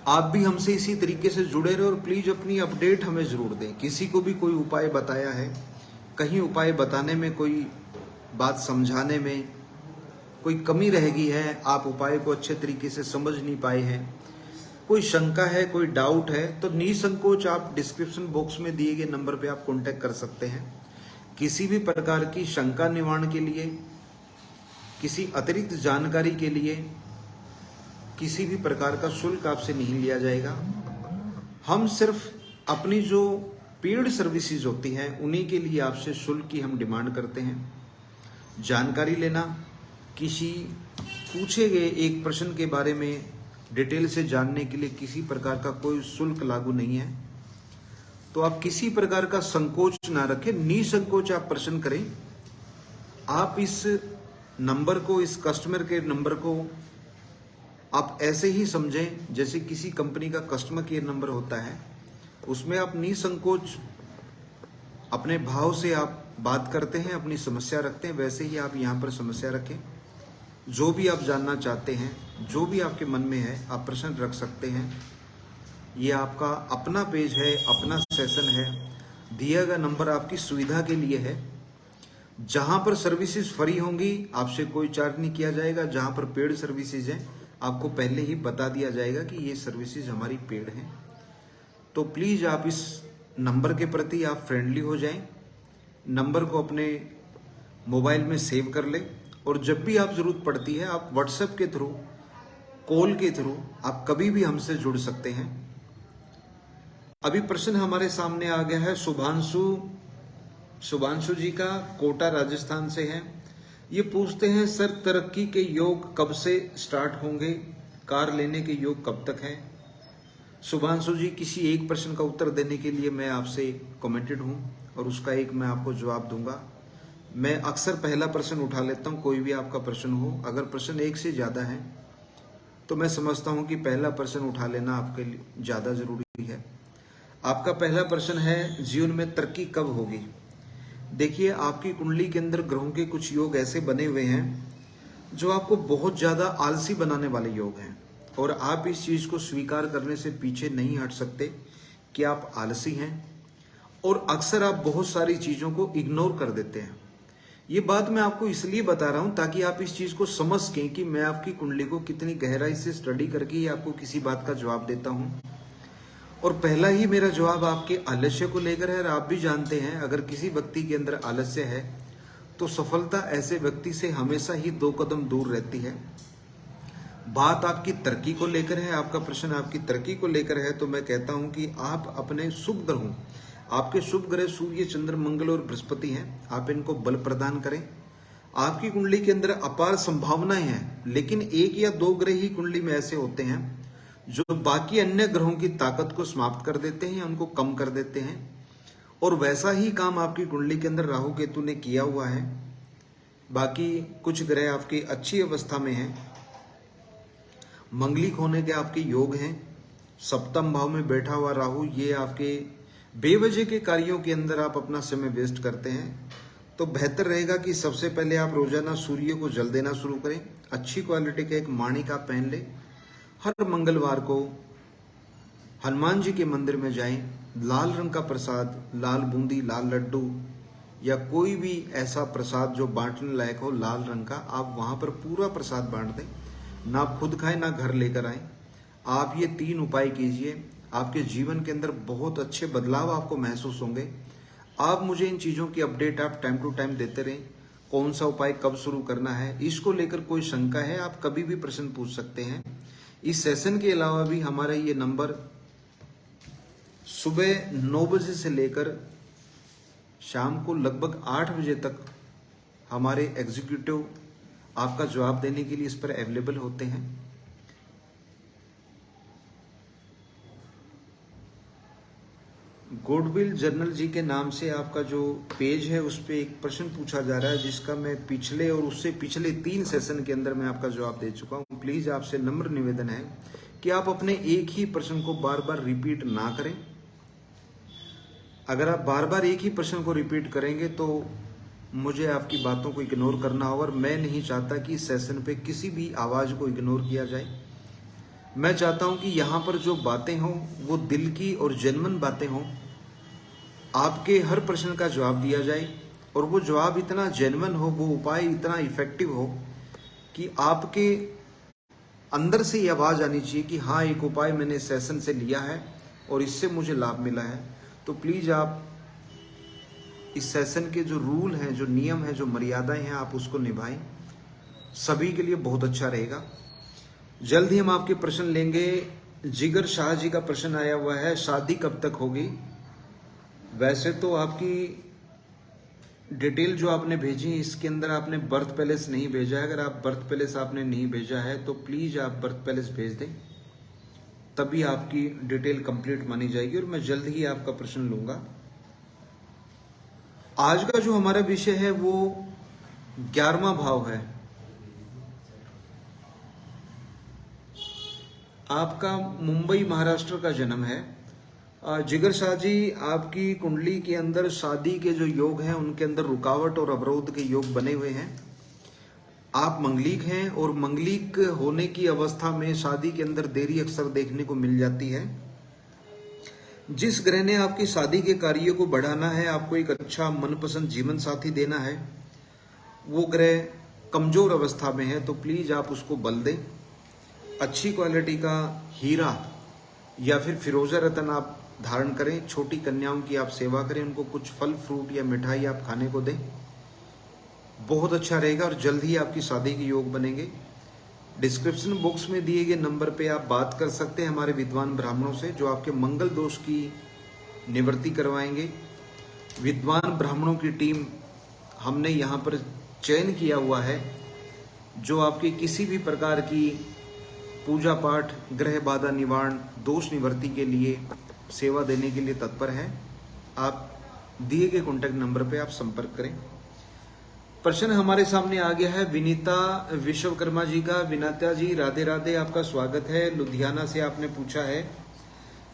आप भी हमसे इसी तरीके से जुड़े रहे और प्लीज अपनी अपडेट हमें जरूर दें। किसी को भी कोई उपाय बताया है, कहीं उपाय बताने में, कोई बात समझाने में कोई कमी रह गई है, आप उपाय को अच्छे तरीके से समझ नहीं पाए हैं, कोई शंका है, कोई डाउट है, तो निसंकोच आप डिस्क्रिप्शन बॉक्स में दिए गए नंबर पे आप कांटेक्ट कर सकते हैं। किसी भी प्रकार की शंका निवारण के लिए, किसी अतिरिक्त जानकारी के लिए किसी भी प्रकार का शुल्क आपसे नहीं लिया जाएगा। हम सिर्फ अपनी जो पेड सर्विसेज होती हैं उन्हीं के लिए आपसे शुल्क की हम डिमांड करते हैं। जानकारी लेना, किसी पूछे गए एक प्रश्न के बारे में डिटेल से जानने के लिए किसी प्रकार का कोई शुल्क लागू नहीं है। तो आप किसी प्रकार का संकोच ना रखें, निसंकोच आप प्रश्न करें। आप इस नंबर को, इस कस्टमर केयर नंबर को आप ऐसे ही समझें जैसे किसी कंपनी का कस्टमर केयर नंबर होता है, उसमें आप निसंकोच अपने भाव से आप बात करते हैं, अपनी समस्या रखते हैं, वैसे ही आप यहाँ पर समस्या रखें। जो भी आप जानना चाहते हैं, जो भी आपके मन में है, आप प्रश्न रख सकते हैं। ये आपका अपना पेज है, अपना सेशन है। दिया गया नंबर आपकी सुविधा के लिए है। जहां पर सर्विसेज फ्री होंगी आपसे कोई चार्ज नहीं किया जाएगा। जहां पर पेड सर्विसेज हैं आपको पहले ही बता दिया जाएगा कि ये सर्विसेज हमारी पेड हैं। तो प्लीज आप इस नंबर के प्रति आप फ्रेंडली हो जाएं। नंबर को अपने मोबाइल में सेव कर लें और जब भी आप जरूरत पड़ती है आप व्हाट्सएप के थ्रू, कॉल के थ्रू आप कभी भी हमसे जुड़ सकते हैं। अभी प्रश्न हमारे सामने आ गया है शुभांशु जी का, कोटा राजस्थान से है। ये पूछते हैं सर, तरक्की के योग कब से स्टार्ट होंगे, कार लेने के योग कब तक है। शुभांशु जी, किसी एक प्रश्न का उत्तर देने के लिए मैं आपसे कमिटेड हूँ और उसका एक मैं आपको जवाब दूंगा। मैं अक्सर पहला प्रश्न उठा लेता हूँ, कोई भी आपका प्रश्न हो। अगर प्रश्न एक से ज़्यादा है तो मैं समझता हूँ कि पहला प्रश्न उठा लेना आपके लिए ज़्यादा जरूरी है। आपका पहला प्रश्न है, जीवन में तरक्की कब होगी? देखिए, आपकी कुंडली के अंदर ग्रहों के कुछ योग ऐसे बने हुए हैं जो आपको बहुत ज़्यादा आलसी बनाने वाले योग हैं, और आप इस चीज़ को स्वीकार करने से पीछे नहीं हट सकते कि आप आलसी हैं, और अक्सर आप बहुत सारी चीज़ों को इग्नोर कर देते हैं। ये बात मैं आपको इसलिए बता रहा हूं ताकि आप इस चीज़ को समझ सकें कि मैं आपकी कुंडली को कितनी गहराई से स्टडी करके ही आपको किसी बात का जवाब देता हूं। और पहला ही मेरा जवाब आपके आलस्य को लेकर है। और आप भी जानते हैं, अगर किसी व्यक्ति के अंदर आलस्य है तो सफलता ऐसे व्यक्ति से हमेशा ही 2 कदम दूर रहती है। बात आपकी तरक्की को लेकर है, आपका प्रश्न आपकी तरक्की को लेकर है, तो मैं कहता हूं कि आप अपने शुभ ग्रहों, आपके शुभ ग्रह सूर्य, चंद्र, मंगल और बृहस्पति हैं, आप इनको बल प्रदान करें। आपकी कुंडली के अंदर अपार संभावनाएं हैं, लेकिन 1 या 2 ग्रह ही कुंडली में ऐसे होते हैं जो बाकी अन्य ग्रहों की ताकत को समाप्त कर देते हैं, उनको कम कर देते हैं। और वैसा ही काम आपकी कुंडली के अंदर राहु केतु ने किया हुआ है। बाकी कुछ ग्रह आपकी अच्छी अवस्था में हैं, मंगलिक होने के आपके योग हैं। सप्तम भाव में बैठा हुआ राहु, ये आपके बेवजह के कार्यों के अंदर आप अपना समय वेस्ट करते हैं। तो बेहतर रहेगा कि सबसे पहले आप रोजाना सूर्य को जल देना शुरू करें। अच्छी क्वालिटी का एक माणिक आप पहन लें। हर मंगलवार को हनुमान जी के मंदिर में जाएं, लाल रंग का प्रसाद, लाल बूंदी, लाल लड्डू या कोई भी ऐसा प्रसाद जो बांटने लायक हो, लाल रंग का, आप वहां पर पूरा प्रसाद बांट दें। ना आप खुद खाएं ना घर लेकर आए। आप ये 3 उपाय कीजिए, आपके जीवन के अंदर बहुत अच्छे बदलाव आपको महसूस होंगे। आप मुझे इन चीज़ों की अपडेट आप टाइम टू टाइम देते रहें। कौन सा उपाय कब शुरू करना है, इसको लेकर कोई शंका है आप कभी भी प्रश्न पूछ सकते हैं। इस सेशन के अलावा भी हमारा ये नंबर सुबह 9 बजे से लेकर शाम को लगभग 8 बजे तक हमारे एग्जीक्यूटिव आपका जवाब देने के लिए इस पर अवेलेबल होते हैं। गुडविल जर्नल जी के नाम से आपका जो पेज है उस पर एक प्रश्न पूछा जा रहा है, जिसका मैं पिछले और उससे पिछले 3 सेशन के अंदर मैं आपका जवाब दे चुका हूं। प्लीज आपसे नम्र निवेदन है कि आप अपने एक ही प्रश्न को बार बार रिपीट ना करें। अगर आप बार बार एक ही प्रश्न को रिपीट करेंगे तो मुझे आपकी बातों को इग्नोर करना होगा, और मैं नहीं चाहता कि इस सेशन पे किसी भी आवाज को इग्नोर किया जाए। मैं चाहता हूं कि यहाँ पर जो बातें हों वो दिल की और जेन्युइन बातें हों। आपके हर प्रश्न का जवाब दिया जाए, और वो जवाब इतना जेन्युइन हो, वो उपाय इतना इफेक्टिव हो कि आपके अंदर से ये आवाज आनी चाहिए कि हाँ, एक उपाय मैंने सेशन से लिया है और इससे मुझे लाभ मिला है। तो प्लीज आप इस सेशन के जो रूल हैं, जो नियम हैं, जो मर्यादाएं हैं, आप उसको निभाएं। सभी के लिए बहुत अच्छा रहेगा। जल्द ही हम आपके प्रश्न लेंगे। जिगर शाह जी का प्रश्न आया हुआ है, शादी कब तक होगी? वैसे तो आपकी डिटेल जो आपने भेजी है इसके अंदर आपने बर्थ पैलेस नहीं भेजा है। अगर आप बर्थ पैलेस आपने नहीं भेजा है तो प्लीज आप बर्थ पैलेस भेज दें, तभी आपकी डिटेल कंप्लीट मानी जाएगी और मैं जल्द ही आपका प्रश्न लूंगा। आज का जो हमारा विषय है वो 11वां भाव है। आपका मुंबई महाराष्ट्र का जन्म है। जिगर शाह जी, आपकी कुंडली के अंदर शादी के जो योग हैं उनके अंदर रुकावट और अवरोध के योग बने हुए हैं। आप मंगलिक हैं और मंगलिक होने की अवस्था में शादी के अंदर देरी अक्सर देखने को मिल जाती है। जिस ग्रह ने आपकी शादी के कार्य को बढ़ाना है, आपको एक अच्छा मनपसंद जीवन साथी देना है, वो ग्रह कमजोर अवस्था में है, तो प्लीज आप उसको बल दें। अच्छी क्वालिटी का हीरा या फिर फिरोजा रतन आप धारण करें। छोटी कन्याओं की आप सेवा करें, उनको कुछ फल फ्रूट या मिठाई आप खाने को दें, बहुत अच्छा रहेगा और जल्द ही आपकी शादी के योग बनेंगे। डिस्क्रिप्शन बॉक्स में दिए गए नंबर पे आप बात कर सकते हैं हमारे विद्वान ब्राह्मणों से, जो आपके मंगल दोष की निवृत्ति करवाएंगे। विद्वान ब्राह्मणों की टीम हमने यहाँ पर चयन किया हुआ है, जो आपके किसी भी प्रकार की पूजा पाठ, ग्रह बाधा निवारण, दोष निवृत्ति के लिए सेवा देने के लिए तत्पर है। आप दिए गए कॉन्टैक्ट नंबर पे आप संपर्क करें। प्रश्न हमारे सामने आ गया है विनीता विश्वकर्मा जी का। विनीता जी राधे राधे, आपका स्वागत है। लुधियाना से आपने पूछा है,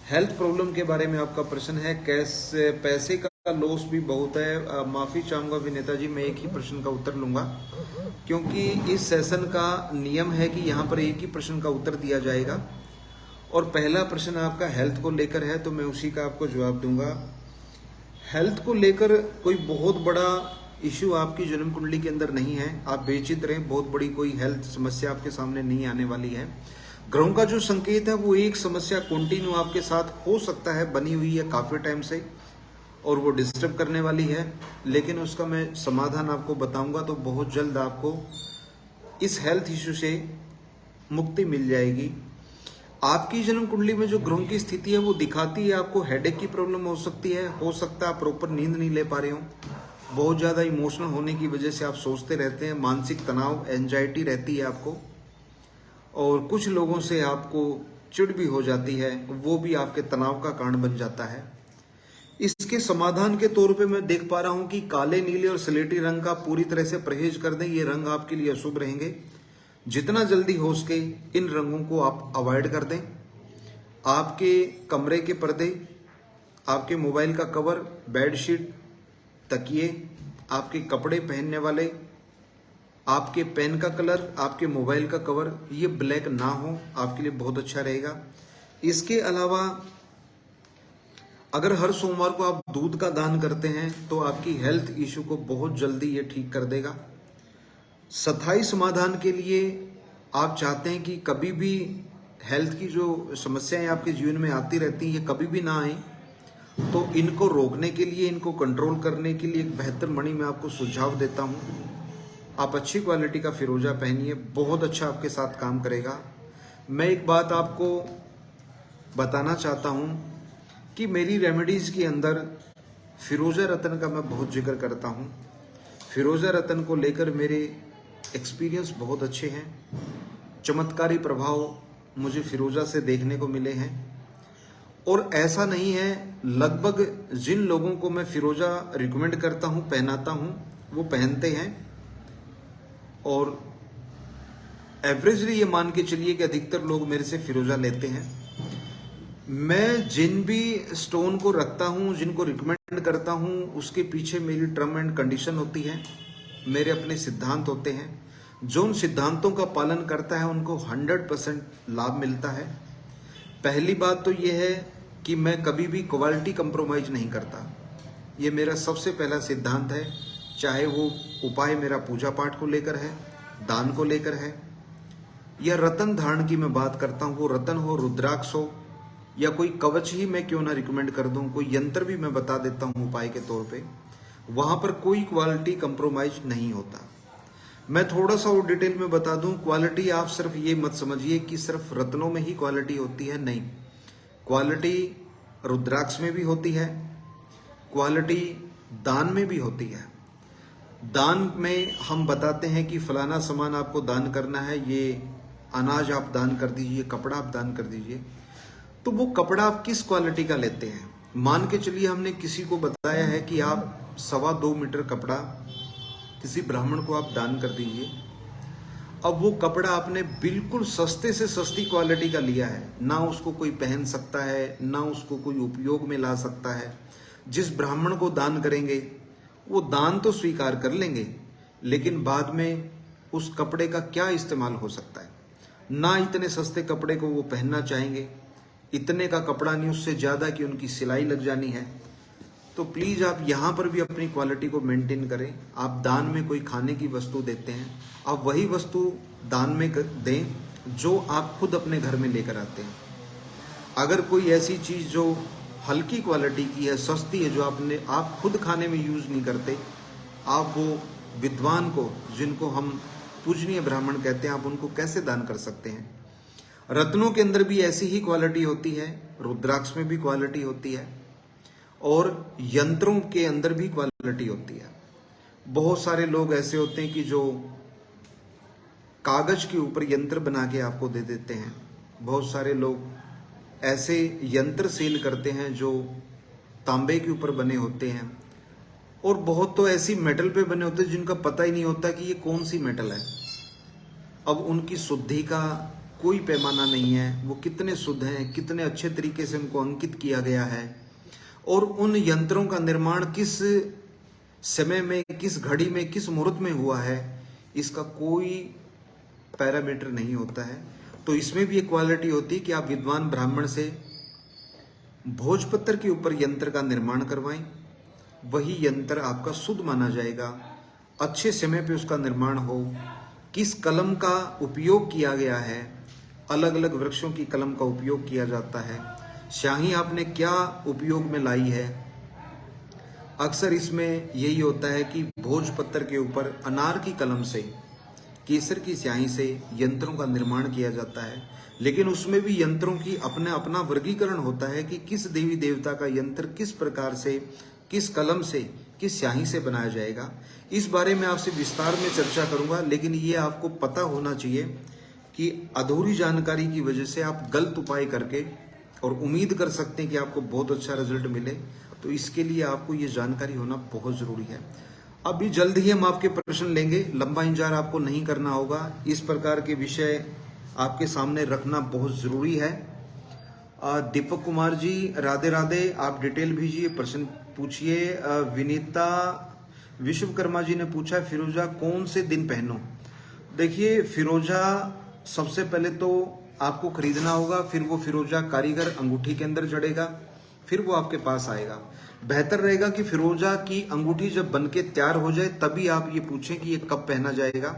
हेल्थ प्रॉब्लम के बारे में आपका प्रश्न है। कैसे पैसे का लॉस भी बहुत है। माफी चाहूंगा विनीता जी, मैं एक ही प्रश्न का उत्तर लूंगा क्योंकि इस सेशन का नियम है कि यहाँ पर एक ही प्रश्न का उत्तर दिया जाएगा और पहला प्रश्न आपका हेल्थ को लेकर है तो मैं उसी का आपको जवाब दूंगा। हेल्थ को लेकर कोई बहुत बड़ा इश्यू आपकी जन्म कुंडली के अंदर नहीं है, आप बेचित रहें, बहुत बड़ी कोई हेल्थ समस्या आपके सामने नहीं आने वाली है। ग्रहों का जो संकेत है वो एक समस्या कंटिन्यू आपके साथ हो सकता है, बनी हुई है काफी टाइम से और वो डिस्टर्ब करने वाली है, लेकिन उसका मैं समाधान आपको बताऊंगा तो बहुत जल्द आपको इस हेल्थ इश्यू से मुक्ति मिल जाएगी। आपकी जन्म कुंडली में जो ग्रहों की स्थिति है वो दिखाती है आपको हेडेक की प्रॉब्लम हो सकती है, हो सकता है आप प्रॉपर नींद नहीं ले पा रहे हो, बहुत ज्यादा इमोशनल होने की वजह से आप सोचते रहते हैं, मानसिक तनाव एंजाइटी रहती है आपको और कुछ लोगों से आपको चिढ़ भी हो जाती है, वो भी आपके तनाव का कारण बन जाता है। इसके समाधान के तौर पे मैं देख पा रहा हूं कि काले, नीले और स्लेटी रंग का पूरी तरह से परहेज कर दें, ये रंग आपके लिए अशुभ रहेंगे। जितना जल्दी हो सके इन रंगों को आप अवॉइड कर दें। आपके कमरे के पर्दे, आपके मोबाइल का कवर, बेडशीट, तकिए, आपके कपड़े पहनने वाले, आपके पेन का कलर, आपके मोबाइल का कवर, ये ब्लैक ना हो, आपके लिए बहुत अच्छा रहेगा। इसके अलावा अगर हर सोमवार को आप दूध का दान करते हैं तो आपकी हेल्थ इश्यू को बहुत जल्दी ये ठीक कर देगा। स्थायी समाधान के लिए आप चाहते हैं कि कभी भी हेल्थ की जो समस्याएं आपके जीवन में आती रहती हैं ये कभी भी ना आए, तो इनको रोकने के लिए, इनको कंट्रोल करने के लिए एक बेहतर मणि मैं आपको सुझाव देता हूं। आप अच्छी क्वालिटी का फिरोजा पहनिए, बहुत अच्छा आपके साथ काम करेगा। मैं एक बात आपको बताना चाहता हूं कि मेरी रेमेडीज के अंदर फिरोजा रतन का मैं बहुत जिक्र करता हूं। फिरोजा रतन को लेकर मेरे एक्सपीरियंस बहुत अच्छे हैं, चमत्कारी प्रभाव मुझे फिरोजा से देखने को मिले हैं और ऐसा नहीं है, लगभग जिन लोगों को मैं फिरोजा रिकमेंड करता हूं, पहनाता हूं, वो पहनते हैं और एवरेजली ये मान के चलिए कि अधिकतर लोग मेरे से फिरोजा लेते हैं। मैं जिन भी स्टोन को रखता हूं, जिनको रिकमेंड करता हूं, उसके पीछे मेरी टर्म एंड कंडीशन होती है, मेरे अपने सिद्धांत होते हैं। जो उन सिद्धांतों का पालन करता है उनको 100% लाभ मिलता है। पहली बात तो यह है कि मैं कभी भी क्वालिटी कंप्रोमाइज नहीं करता, ये मेरा सबसे पहला सिद्धांत है। चाहे वो उपाय मेरा पूजा पाठ को लेकर है, दान को लेकर है, या रतन धारण की मैं बात करता हूँ, वो रतन हो, रुद्राक्ष हो, या कोई कवच ही मैं क्यों ना रिकमेंड कर दूं, कोई यंत्र भी मैं बता देता हूं उपाय के तौर पे, वहां पर कोई क्वालिटी कंप्रोमाइज नहीं होता। मैं थोड़ा सा और डिटेल में बता दूं, क्वालिटी आप सिर्फ ये मत समझिए कि सिर्फ रत्नों में ही क्वालिटी होती है, नहीं, क्वालिटी रुद्राक्ष में भी होती है, क्वालिटी दान में भी होती है। दान में हम बताते हैं कि फलाना सामान आपको दान करना है, ये अनाज आप दान कर दीजिए, कपड़ा आप दान कर दीजिए, तो वो कपड़ा आप किस क्वालिटी का लेते हैं। मान के चलिए हमने किसी को बताया है कि आप 2.25 मीटर कपड़ा किसी ब्राह्मण को आप दान कर दीजिए। अब वो कपड़ा आपने बिल्कुल सस्ते से सस्ती क्वालिटी का लिया है, ना उसको कोई पहन सकता है, ना उसको कोई उपयोग में ला सकता है। जिस ब्राह्मण को दान करेंगे वो दान तो स्वीकार कर लेंगे, लेकिन बाद में उस कपड़े का क्या इस्तेमाल हो सकता है। ना इतने सस्ते कपड़े को वो पहनना चाहेंगे, इतने का कपड़ा नहीं, उससे ज़्यादा की उनकी सिलाई लग जानी है। तो प्लीज़ आप यहाँ पर भी अपनी क्वालिटी को मेंटेन करें। आप दान में कोई खाने की वस्तु देते हैं, आप वही वस्तु दान में दें जो आप खुद अपने घर में लेकर आते हैं। अगर कोई ऐसी चीज़ जो हल्की क्वालिटी की है, सस्ती है, जो आप खुद खाने में यूज़ नहीं करते, आप वो विद्वान को, जिनको हम पूजनीय ब्राह्मण कहते हैं, आप उनको कैसे दान कर सकते हैं। रत्नों के अंदर भी ऐसी ही क्वालिटी होती है, रुद्राक्ष में भी क्वालिटी होती है और यंत्रों के अंदर भी क्वालिटी होती है। बहुत सारे लोग ऐसे होते हैं कि जो कागज के ऊपर यंत्र बना के आपको दे देते हैं। बहुत सारे लोग ऐसे यंत्र सेल करते हैं जो तांबे के ऊपर बने होते हैं, और बहुत तो ऐसी मेटल पे बने होते हैं जिनका पता ही नहीं होता कि ये कौन सी मेटल है। अब उनकी शुद्धि का कोई पैमाना नहीं है, वो कितने शुद्ध हैं, कितने अच्छे तरीके से उनको अंकित किया गया है, और उन यंत्रों का निर्माण किस समय में, किस घड़ी में, किस मुहूर्त में हुआ है, इसका कोई पैरामीटर नहीं होता है। तो इसमें भी एक क्वालिटी होती है कि आप विद्वान ब्राह्मण से भोजपत्र के ऊपर यंत्र का निर्माण करवाएं, वही यंत्र आपका शुद्ध माना जाएगा। अच्छे समय पे उसका निर्माण हो, किस कलम का उपयोग किया गया है, अलग अलग वृक्षों की कलम का उपयोग किया जाता है, स्याही आपने क्या उपयोग में लाई है। अक्सर इसमें यही होता है कि भोजपत्र के ऊपर अनार की कलम से, केसर की स्याही से यंत्रों का निर्माण किया जाता है, लेकिन उसमें भी यंत्रों की अपना अपना वर्गीकरण होता है कि किस देवी देवता का यंत्र किस प्रकार से, किस कलम से, किस स्याही से बनाया जाएगा। इस बारे में आपसे विस्तार में चर्चा करूंगा, लेकिन ये आपको पता होना चाहिए कि अधूरी जानकारी की वजह से आप गलत उपाय करके और उम्मीद कर सकते हैं कि आपको बहुत अच्छा रिजल्ट मिले। तो इसके लिए आपको ये जानकारी होना बहुत जरूरी है। अभी जल्द ही हम आपके प्रश्न लेंगे, लंबा इंतजार आपको नहीं करना होगा। इस प्रकार के विषय आपके सामने रखना बहुत जरूरी है। दीपक कुमार जी राधे राधे, आप डिटेल भेजिए, प्रश्न पूछिए। विनीता विश्वकर्मा जी ने पूछा फिरोजा कौन से दिन पहनो। देखिए, फिरोजा सबसे पहले तो आपको खरीदना होगा, फिर वो फिरोजा कारीगर अंगूठी के अंदर जड़ेगा, फिर वो आपके पास आएगा। बेहतर रहेगा कि फिरोजा की अंगूठी जब बनके तैयार हो जाए तभी आप ये पूछें कि ये कब पहना जाएगा।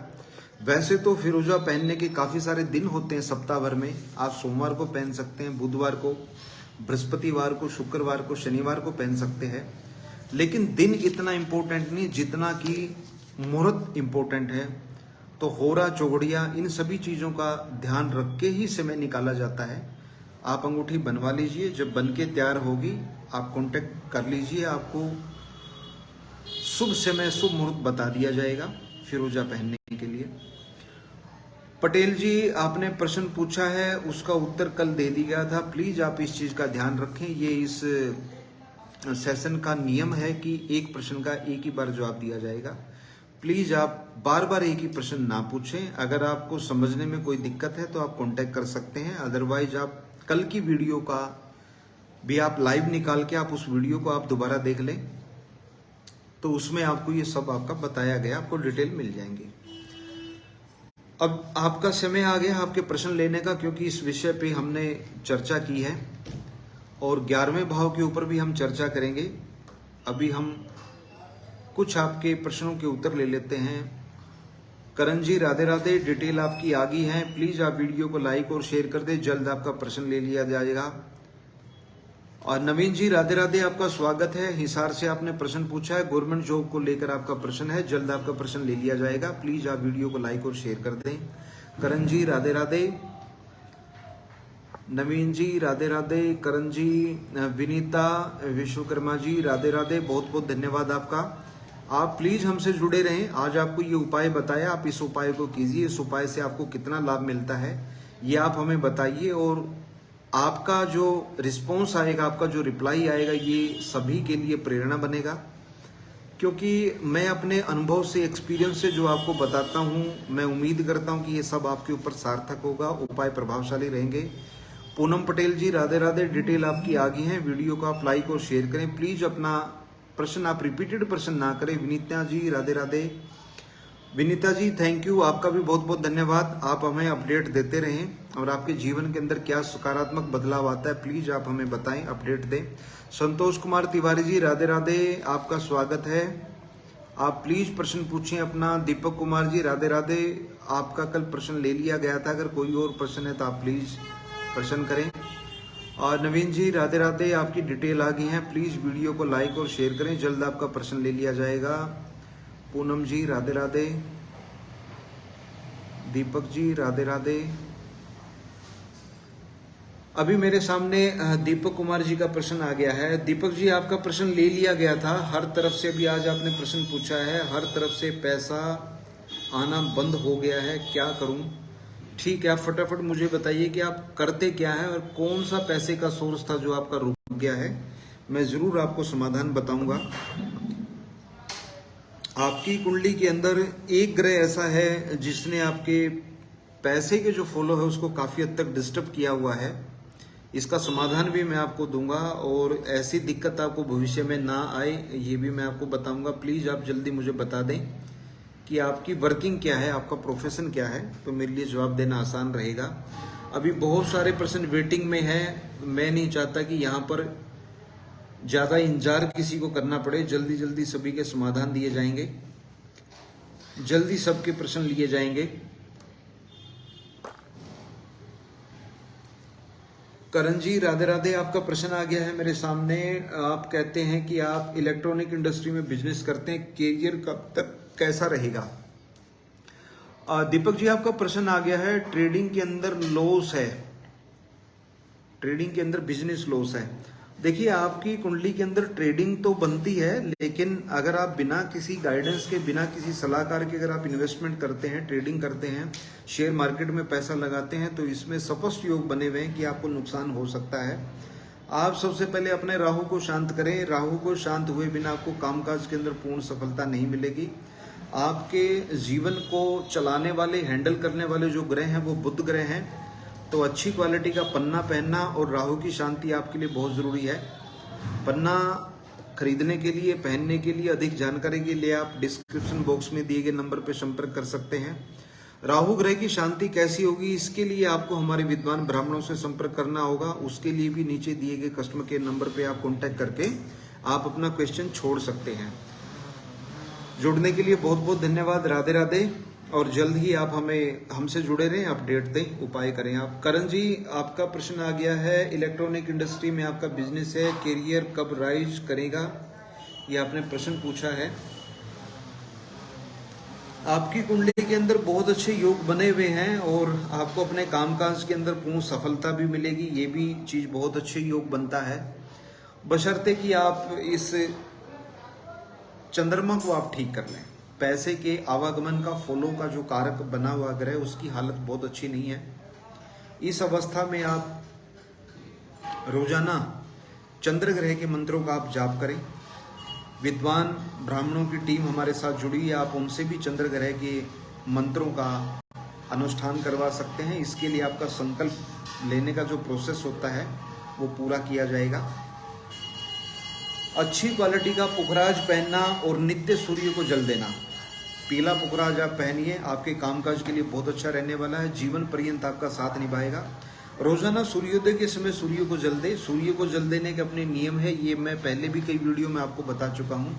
वैसे तो फिरोजा पहनने के काफी सारे दिन होते हैं सप्ताह भर में। आप सोमवार को पहन सकते हैं, बुधवार को, बृहस्पतिवार को, शुक्रवार को, शनिवार को पहन सकते हैं, लेकिन दिन इतना इम्पोर्टेंट नहीं जितना कि मुहूर्त इम्पोर्टेंट है। तो होरा चौगड़िया इन सभी चीजों का ध्यान रख के ही समय निकाला जाता है। आप अंगूठी बनवा लीजिए, जब बनके तैयार होगी आप कांटेक्ट कर लीजिए, आपको शुभ समय शुभ मुहूर्त बता दिया जाएगा फिरोजा पहनने के लिए। पटेल जी आपने प्रश्न पूछा है, उसका उत्तर कल दे दिया गया था। प्लीज आप इस चीज का ध्यान रखें, ये इस सेशन का नियम है कि एक प्रश्न का एक ही बार जवाब दिया जाएगा। प्लीज आप बार बार एक ही प्रश्न ना पूछें। अगर आपको समझने में कोई दिक्कत है तो आप कांटेक्ट कर सकते हैं, अदरवाइज आप कल की वीडियो का भी आप लाइव निकाल के आप उस वीडियो को आप दोबारा देख लें, तो उसमें आपको ये सब आपका बताया गया, आपको डिटेल मिल जाएंगी। अब आपका समय आ गया आपके प्रश्न लेने का, क्योंकि इस विषय पे हमने चर्चा की है और 11वें भाव के ऊपर भी हम चर्चा करेंगे। अभी हम कुछ आपके प्रश्नों के उत्तर ले लेते हैं। करण जी राधे राधे, डिटेल आपकी आ गई है, प्लीज आप वीडियो को लाइक और शेयर कर दें, जल्द आपका प्रश्न ले लिया जाएगा। और नवीन जी राधे राधे, आपका स्वागत है। हिसार से आपने प्रश्न पूछा है, गवर्नमेंट जॉब को लेकर आपका प्रश्न है, जल्द आपका प्रश्न ले लिया जाएगा। प्लीज आप वीडियो को लाइक और शेयर कर दें। करण जी राधे राधे, नवीन जी राधे राधे, करण जी, विनीता विश्वकर्मा जी राधे राधे, बहुत बहुत धन्यवाद आपका। आप प्लीज हमसे जुड़े रहें। आज आपको ये उपाय बताया, आप इस उपाय को कीजिए। इस उपाय से आपको कितना लाभ मिलता है ये आप हमें बताइए, और आपका जो रिस्पॉन्स आएगा, आपका जो रिप्लाई आएगा, ये सभी के लिए प्रेरणा बनेगा। क्योंकि मैं अपने अनुभव से, एक्सपीरियंस से जो आपको बताता हूँ, मैं उम्मीद करता हूँ कि ये सब आपके ऊपर सार्थक होगा, उपाय प्रभावशाली रहेंगे। पूनम पटेल जी राधे राधे, डिटेल आपकी आ गई है, वीडियो को आप लाइक और शेयर करें। प्लीज अपना प्रश्न आप रिपीटेड प्रश्न ना करें। विनीता जी राधे राधे, विनीता जी थैंक यू, आपका भी बहुत बहुत धन्यवाद। आप हमें अपडेट देते रहें और आपके जीवन के अंदर क्या सकारात्मक बदलाव आता है प्लीज आप हमें बताएं, अपडेट दें। संतोष कुमार तिवारी जी राधे राधे, आपका स्वागत है। आप प्लीज प्रश्न पूछें अपना। दीपक कुमार जी राधे राधे, आपका कल प्रश्न ले लिया गया था, अगर कोई और प्रश्न है तो आप प्लीज प्रश्न करें। और नवीन जी राधे राधे, आपकी डिटेल आ गई है, प्लीज वीडियो को लाइक और शेयर करें, जल्द आपका प्रश्न ले लिया जाएगा। पूनम जी राधे राधे, दीपक जी राधे राधे। अभी मेरे सामने दीपक कुमार जी का प्रश्न आ गया है। दीपक जी आपका प्रश्न ले लिया गया था, हर तरफ से भी आज आपने प्रश्न पूछा है, हर तरफ से पैसा आना बंद हो गया है, क्या करूं? ठीक है, आप फटाफट मुझे बताइए कि आप करते क्या है और कौन सा पैसे का सोर्स था जो आपका रुक गया है। मैं जरूर आपको समाधान बताऊंगा। आपकी कुंडली के अंदर एक ग्रह ऐसा है जिसने आपके पैसे के जो फ्लो है उसको काफी हद तक डिस्टर्ब किया हुआ है। इसका समाधान भी मैं आपको दूंगा और ऐसी दिक्कत आपको भविष्य में ना आए ये भी मैं आपको बताऊंगा। प्लीज आप जल्दी मुझे बता दें कि आपकी वर्किंग क्या है, आपका प्रोफेशन क्या है, तो मेरे लिए जवाब देना आसान रहेगा। अभी बहुत सारे पर्सन वेटिंग में हैं। मैं नहीं चाहता कि यहाँ पर ज्यादा इंतजार किसी को करना पड़े। जल्दी जल्दी सभी के समाधान दिए जाएंगे, जल्दी सबके प्रश्न लिए जाएंगे। करण जी राधे राधे, आपका प्रश्न आ गया है मेरे सामने। आप कहते हैं कि आप इलेक्ट्रॉनिक इंडस्ट्री में बिजनेस करते हैं, कैरियर कब तक कैसा रहेगा? दीपक जी आपका प्रश्न आ गया है, ट्रेडिंग के अंदर लॉस है, ट्रेडिंग के अंदर बिजनेस लॉस है। देखिए आपकी कुंडली के अंदर ट्रेडिंग तो बनती है, लेकिन अगर आप बिना किसी गाइडेंस के, बिना किसी सलाहकार के अगर आप इन्वेस्टमेंट करते हैं, ट्रेडिंग करते हैं, शेयर मार्केट में पैसा लगाते हैं, तो इसमें स्पष्ट योग बने हुए हैं कि आपको नुकसान हो सकता है। आप सबसे पहले अपने राहु को शांत करें। राहु को शांत हुए बिना आपको कामकाज के अंदर पूर्ण सफलता नहीं मिलेगी। आपके जीवन को चलाने वाले, हैंडल करने वाले जो ग्रह हैं वो बुध ग्रह हैं, तो अच्छी क्वालिटी का पन्ना पहनना और राहु की शांति आपके लिए बहुत जरूरी है। पन्ना खरीदने के लिए, पहनने के लिए, अधिक जानकारी के लिए आप डिस्क्रिप्शन बॉक्स में दिए गए नंबर पर संपर्क कर सकते हैं। राहु ग्रह की शांति कैसी होगी, इसके लिए आपको हमारे विद्वान ब्राह्मणों से संपर्क करना होगा। उसके लिए भी नीचे दिए गए कस्टमर केयर नंबर पे आप कांटेक्ट करके आप अपना क्वेश्चन छोड़ सकते हैं। जुड़ने के लिए बहुत बहुत धन्यवाद। राधे राधे, और जल्द ही आप हमसे जुड़े रहें, अपडेट दें, उपाय करें आप। करण जी आपका प्रश्न आ गया है, इलेक्ट्रॉनिक इंडस्ट्री में आपका बिजनेस है, कैरियर कब राइज करेगा, ये आपने प्रश्न पूछा है। आपकी कुंडली के अंदर बहुत अच्छे योग बने हुए हैं और आपको अपने कामकाज के अंदर पूर्ण सफलता भी मिलेगी, ये भी चीज बहुत अच्छे योग बनता है, बशर्ते कि आप इस चंद्रमा को आप ठीक कर लें। पैसे के आवागमन का, फॉलो का जो कारक बना हुआ ग्रह, उसकी हालत बहुत अच्छी नहीं है। इस अवस्था में आप रोजाना चंद्र ग्रह के मंत्रों का आप जाप करें। विद्वान ब्राह्मणों की टीम हमारे साथ जुड़ी है, आप उनसे भी चंद्र ग्रह के मंत्रों का अनुष्ठान करवा सकते हैं। इसके लिए आपका संकल्प लेने का जो प्रोसेस होता है वो पूरा किया जाएगा। अच्छी क्वालिटी का पुखराज पहनना और नित्य सूर्य को जल देना। पीला पुखराज आप पहनिए, आपके कामकाज के लिए बहुत अच्छा रहने वाला है, जीवन पर्यंत आपका साथ निभाएगा। रोजाना सूर्योदय के समय सूर्य को जल दे। सूर्य को जल देने के अपने नियम है, ये मैं पहले भी कई वीडियो में आपको बता चुका हूँ।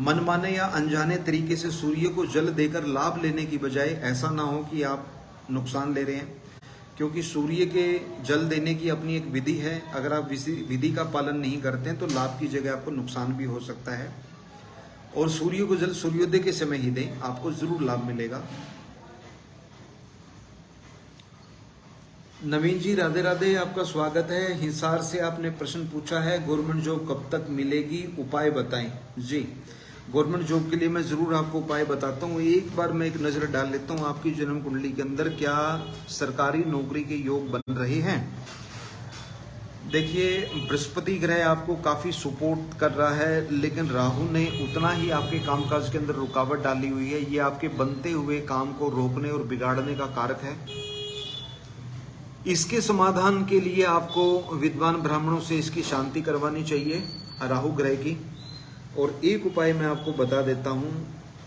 मनमाने या अनजाने तरीके से सूर्य को जल देकर लाभ लेने की बजाय ऐसा ना हो कि आप नुकसान ले रहे हैं, क्योंकि सूर्य के जल देने की अपनी एक विधि है। अगर आप विधि का पालन नहीं करते हैं तो लाभ की जगह आपको नुकसान भी हो सकता है। और सूर्य को जल सूर्योदय के समय ही दें, आपको जरूर लाभ मिलेगा। नवीन जी राधे राधे, आपका स्वागत है। हिसार से आपने प्रश्न पूछा है, गवर्नमेंट जॉब कब तक मिलेगी, उपाय बताएं। जी, गवर्नमेंट जॉब के लिए मैं जरूर आपको उपाय बताता हूँ। एक बार मैं एक नजर डाल लेता हूँ आपकी जन्म कुंडली के अंदर, क्या सरकारी नौकरी के योग बन रहे हैं। देखिए, बृहस्पति ग्रह आपको काफी सपोर्ट कर रहा है, लेकिन राहु ने उतना ही आपके कामकाज के अंदर रुकावट डाली हुई है। ये आपके बनते हुए काम को रोकने और बिगाड़ने का कारक है। इसके समाधान के लिए आपको विद्वान ब्राह्मणों से इसकी शांति करवानी चाहिए, राहु ग्रह की। और एक उपाय मैं आपको बता देता हूँ,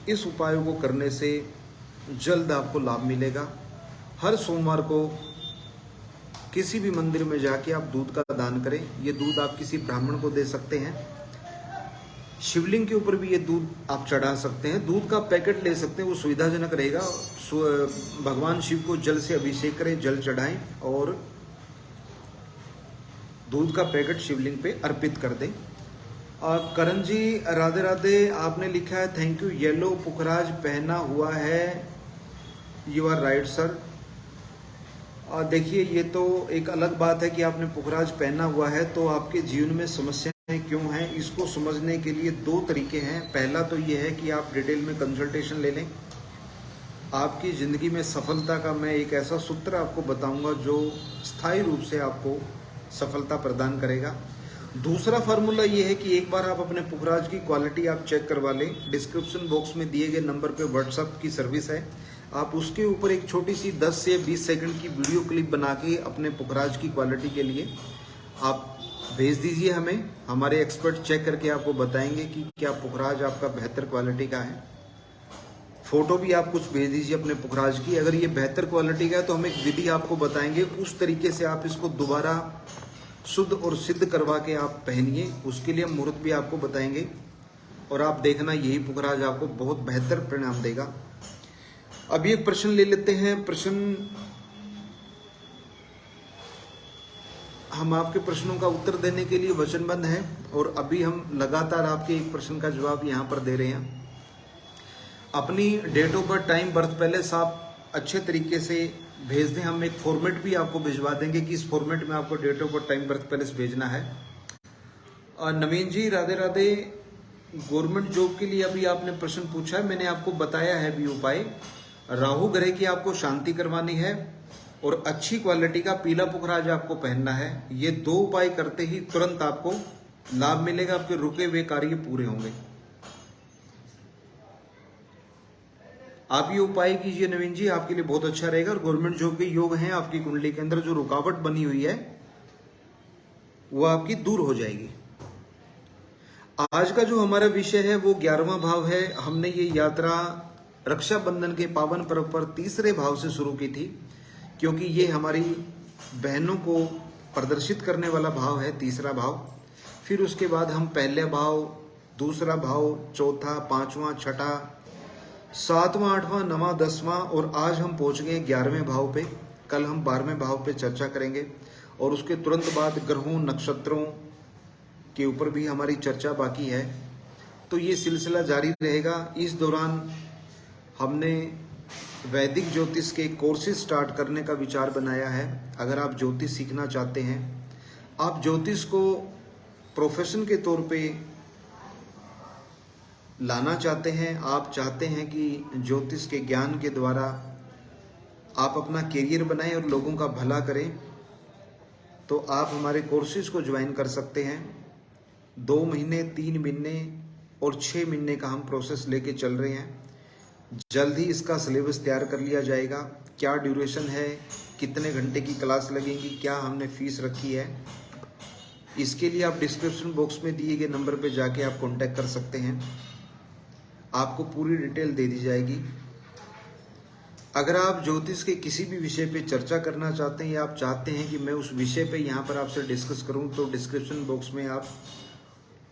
इस उपाय को करने से जल्द आपको लाभ मिलेगा। हर सोमवार को किसी भी मंदिर में जाके आप दूध का दान करें। ये दूध आप किसी ब्राह्मण को दे सकते हैं। शिवलिंग के ऊपर भी ये दूध आप चढ़ा सकते हैं। दूध का पैकेट ले सकते हैं, वो सुविधाजनक रहेगा। भगवान शिव को जल से अभिषेक करें, जल चढ़ाएं और दूध का पैकेट शिवलिंग पे अर्पित कर दें। और करण जी राधे राधे, आपने लिखा है थैंक यू, येलो पुखराज पहना हुआ है। You are right sir. देखिए, ये तो एक अलग बात है कि आपने पुखराज पहना हुआ है, तो आपके जीवन में समस्याएं क्यों हैं, इसको समझने के लिए दो तरीके हैं। पहला तो ये है कि आप डिटेल में कंसल्टेशन ले लें। आपकी ज़िंदगी में सफलता का मैं एक ऐसा सूत्र आपको बताऊंगा जो स्थायी रूप से आपको सफलता प्रदान करेगा। दूसरा फार्मूला ये है कि एक बार आप अपने पुखराज की क्वालिटी आप चेक करवा लें। डिस्क्रिप्शन बॉक्स में दिए गए नंबर पे व्हाट्सएप की सर्विस है, आप उसके ऊपर एक छोटी सी 10 से 20 सेकंड की वीडियो क्लिप बना के अपने पुखराज की क्वालिटी के लिए आप भेज दीजिए हमें। हमारे एक्सपर्ट चेक करके आपको बताएंगे कि क्या पुखराज आपका बेहतर क्वालिटी का है। फोटो भी आप कुछ भेज दीजिए अपने पुखराज की। अगर ये बेहतर क्वालिटी का है तो हम एक विधि आपको बताएंगे, उस तरीके से आप इसको दोबारा शुद्ध और सिद्ध करवा के आप पहनिए। उसके लिए हम मुहूर्त भी आपको बताएंगे और आप देखना यही पुखराज आपको बहुत बेहतर परिणाम देगा। अभी एक प्रश्न ले लेते हैं। प्रश्न, हम आपके प्रश्नों का उत्तर देने के लिए वचनबद्ध हैं और अभी हम लगातार आपके एक प्रश्न का जवाब यहाँ पर दे रहे हैं। अपनी date of birth, time, birth palace आप अच्छे तरीके से भेज दें। हम एक फॉर्मेट भी आपको भिजवा देंगे कि इस फॉर्मेट में आपको date of birth, time, birth palace भेजना है। और नवीन जी राधे राधे, गवर्नमेंट जॉब के लिए अभी आपने प्रश्न पूछा है, मैंने आपको बताया है भी उपाय। राहु ग्रह की आपको शांति करवानी है और अच्छी क्वालिटी का पीला पुखराज आपको पहनना है। ये 2 उपाय करते ही तुरंत आपको लाभ मिलेगा, आपके रुके हुए कार्य पूरे होंगे। आप ये उपाय कीजिए नवीन जी, आपके लिए बहुत अच्छा रहेगा। और गवर्नमेंट जॉब के योग हैं आपकी कुंडली के अंदर, जो रुकावट बनी हुई है वो आपकी दूर हो जाएगी। आज का जो हमारा विषय है वो 11वां भाव है। हमने ये यात्रा रक्षाबंधन के पावन पर्व पर तीसरे भाव से शुरू की थी, क्योंकि ये हमारी बहनों को प्रदर्शित करने वाला भाव है, तीसरा भाव। फिर उसके बाद हम पहले भाव, दूसरा भाव, चौथा, पांचवा, छठा, 7वां, 8वां, 9वां, 10वां और आज हम पहुंच गए 11वें भाव पे। कल हम 12वें भाव पे चर्चा करेंगे और उसके तुरंत बाद ग्रहों, नक्षत्रों के ऊपर भी हमारी चर्चा बाकी है। तो ये सिलसिला जारी रहेगा। इस दौरान हमने वैदिक ज्योतिष के कोर्सेज स्टार्ट करने का विचार बनाया है। अगर आप ज्योतिष सीखना चाहते हैं, आप ज्योतिष को प्रोफेशन के तौर पे लाना चाहते हैं, आप चाहते हैं कि ज्योतिष के ज्ञान के द्वारा आप अपना करियर बनाएं और लोगों का भला करें, तो आप हमारे कोर्सेज को ज्वाइन कर सकते हैं। 2 महीने, 3 महीने और 6 महीने का हम प्रोसेस लेके चल रहे हैं। जल्द ही इसका सिलेबस तैयार कर लिया जाएगा। क्या ड्यूरेशन है, कितने घंटे की क्लास लगेगी, क्या हमने फीस रखी है, इसके लिए आप डिस्क्रिप्शन बॉक्स में दिए गए नंबर पे जाके आप कांटेक्ट कर सकते हैं। आपको पूरी डिटेल दे दी जाएगी। अगर आप ज्योतिष के किसी भी विषय पे चर्चा करना चाहते हैं या आप चाहते हैं कि मैं उस विषय पे यहाँ पर आपसे डिस्कस करूँ, तो डिस्क्रिप्शन बॉक्स में आप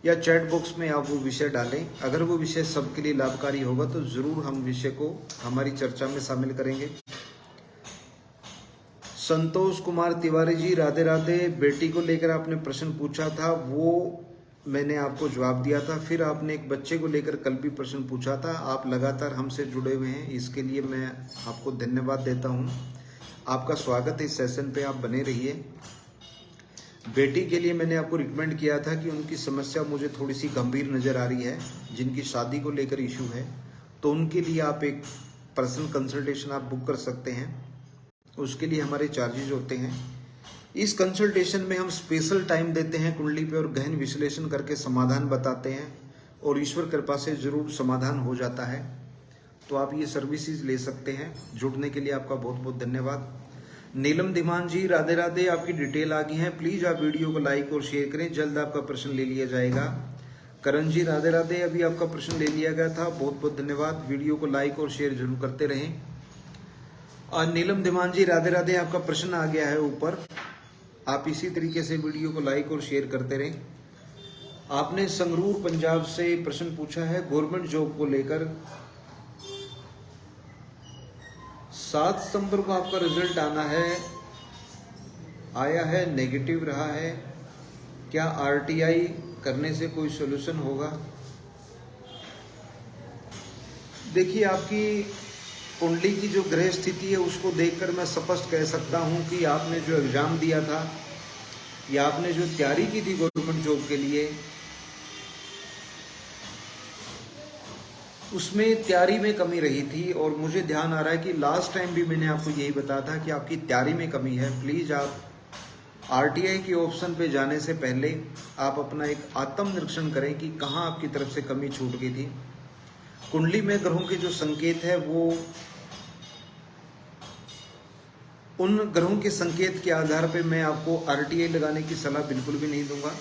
या चैट बॉक्स में आप वो विषय डालें। अगर वो विषय सबके लिए लाभकारी होगा तो ज़रूर हम विषय को हमारी चर्चा में शामिल करेंगे। संतोष कुमार तिवारी जी राधे राधे, बेटी को लेकर आपने प्रश्न पूछा था, वो मैंने आपको जवाब दिया था। फिर आपने एक बच्चे को लेकर कल भी प्रश्न पूछा था। आप लगातार हमसे जुड़े हुए हैं, इसके लिए मैं आपको धन्यवाद देता हूं। आपका स्वागत है इस सेशन पे, आप बने रहिए। बेटी के लिए मैंने आपको रिकमेंड किया था कि उनकी समस्या मुझे थोड़ी सी गंभीर नज़र आ रही है, जिनकी शादी को लेकर इशू है, तो उनके लिए आप एक पर्सनल कंसल्टेशन आप बुक कर सकते हैं। उसके लिए हमारे चार्जेज होते हैं। इस कंसल्टेशन में हम स्पेशल टाइम देते हैं कुंडली पे और गहन विश्लेषण करके समाधान बताते हैं और ईश्वर कृपा से जरूर समाधान हो जाता है। तो आप ये सर्विसेज ले सकते हैं। जुड़ने के लिए आपका बहुत बहुत धन्यवाद। नीलम धीमान जी राधे राधे, आपकी डिटेल आ गई है, प्लीज आप वीडियो को लाइक और शेयर करें, जल्द आपका प्रश्न ले लिया जाएगा। करण जी राधे राधे, अभी आपका प्रश्न ले लिया गया था, बहुत बहुत धन्यवाद। वीडियो को लाइक और शेयर जरूर करते रहें। और नीलम धीमान जी राधे राधे, आपका प्रश्न आ गया है ऊपर, आप इसी तरीके से वीडियो को लाइक और शेयर करते रहें। आपने संगरूर पंजाब से प्रश्न पूछा है गवर्नमेंट जॉब को लेकर। 7 सितंबर को आपका रिजल्ट आना है, आया है, नेगेटिव रहा है। क्या आरटीआई करने से कोई सोल्यूशन होगा? देखिए, आपकी कुंडली की जो ग्रह स्थिति है उसको देखकर मैं स्पष्ट कह सकता हूं कि आपने जो एग्जाम दिया था या आपने जो तैयारी की थी गवर्नमेंट जॉब के लिए, उसमें तैयारी में कमी रही थी, और मुझे ध्यान आ रहा है कि लास्ट टाइम भी मैंने आपको यही बताया था कि आपकी तैयारी में कमी है। प्लीज़ आप आरटीआई के ऑप्शन पे जाने से पहले आप अपना एक आत्मनिरीक्षण करें कि कहाँ आपकी तरफ से कमी छूट गई थी। कुंडली में ग्रहों के जो संकेत है वो उन ग्रहों के संकेत के आधार पे मैं आपको आरटीआई लगाने की सलाह बिल्कुल भी नहीं दूंगा।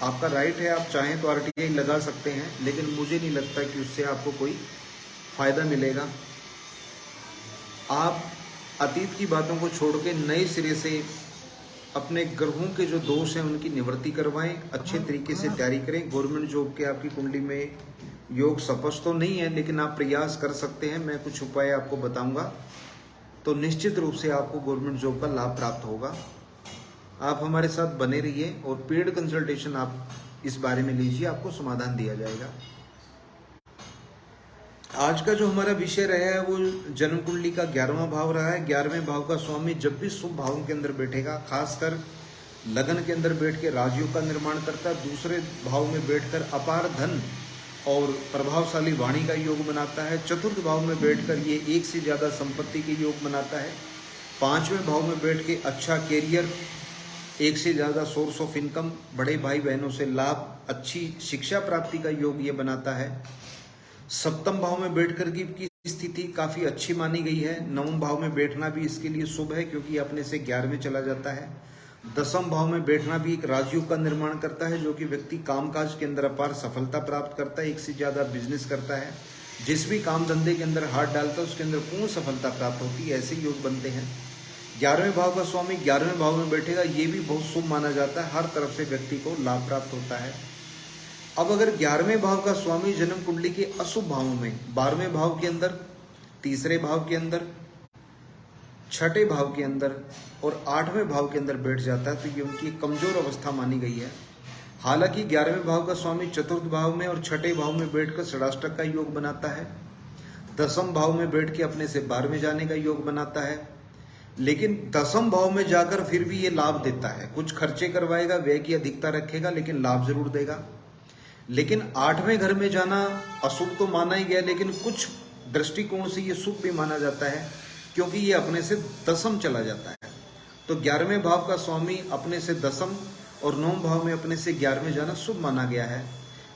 आपका राइट है, आप चाहें तो आरटीआई लगा सकते हैं, लेकिन मुझे नहीं लगता कि उससे आपको कोई फायदा मिलेगा। आप अतीत की बातों को छोड़ के नए सिरे से अपने ग्रहों के जो दोष हैं उनकी निवृत्ति करवाएं, अच्छे तरीके से तैयारी करें। गवर्नमेंट जॉब के आपकी कुंडली में योग स्पष्ट तो नहीं है, लेकिन आप प्रयास कर सकते हैं। मैं कुछ उपाय आपको बताऊंगा, तो निश्चित रूप से आपको गवर्नमेंट जॉब का लाभ प्राप्त होगा। आप हमारे साथ बने रहिए और पेड कंसल्टेशन आप इस बारे में लीजिए, आपको समाधान दिया जाएगा। आज का जो हमारा विषय रहा है वो जन्म कुंडली का 11वां भाव रहा है। 11वें भाव का स्वामी जब भी शुभ भावों के अंदर बैठेगा, खासकर लगन के अंदर बैठ के राजयोग का निर्माण करता है, दूसरे भाव में बैठकर अपार धन और प्रभावशाली वाणी का योग बनाता है, चतुर्थ भाव में बैठकर ये एक से ज़्यादा संपत्ति के योग बनाता है, 5वें भाव में बैठ के अच्छा कैरियर, एक से ज़्यादा सोर्स ऑफ इनकम, बड़े भाई बहनों से लाभ, अच्छी शिक्षा प्राप्ति का योग ये बनाता है। 7वें भाव में बैठकर की स्थिति काफ़ी अच्छी मानी गई है। 9वें भाव में बैठना भी इसके लिए शुभ है क्योंकि अपने से 11वें चला जाता है। 10वें भाव में बैठना भी एक राजयोग का निर्माण करता है, जो कि व्यक्ति कामकाज के अंदर अपार सफलता प्राप्त करता है, एक से ज़्यादा बिजनेस करता है, जिस भी काम धंधे के अंदर हाथ डालता है उसके अंदर पूर्ण सफलता प्राप्त होती है। ऐसे योग बनते हैं। 11वें भाव का स्वामी 11वें भाव में बैठेगा, ये भी बहुत शुभ माना जाता है, हर तरफ से व्यक्ति को लाभ प्राप्त होता है। अब अगर 11वें भाव का स्वामी जन्म कुंडली के अशुभ भावों में 12वें भाव के अंदर, तीसरे भाव के अंदर, छठे भाव के अंदर और 8वें भाव के अंदर बैठ जाता है, तो ये उनकी कमजोर अवस्था मानी गई है। हालांकि 11वें भाव का स्वामी चतुर्थ भाव में और छठे भाव में बैठकर षडाष्टक का योग बनाता है, 10वें भाव में बैठ के अपने से 12वें जाने का योग बनाता है, लेकिन 10वें भाव में जाकर फिर भी ये लाभ देता है। कुछ खर्चे करवाएगा, व्यय की अधिकता रखेगा, लेकिन लाभ जरूर देगा। लेकिन 8वें घर में जाना अशुभ तो माना ही गया, लेकिन कुछ दृष्टिकोण से ये शुभ भी माना जाता है क्योंकि ये अपने से 10वें चला जाता है। तो 11वें भाव का स्वामी अपने से 10वें और 9वें भाव में अपने से 11वें जाना शुभ माना गया है।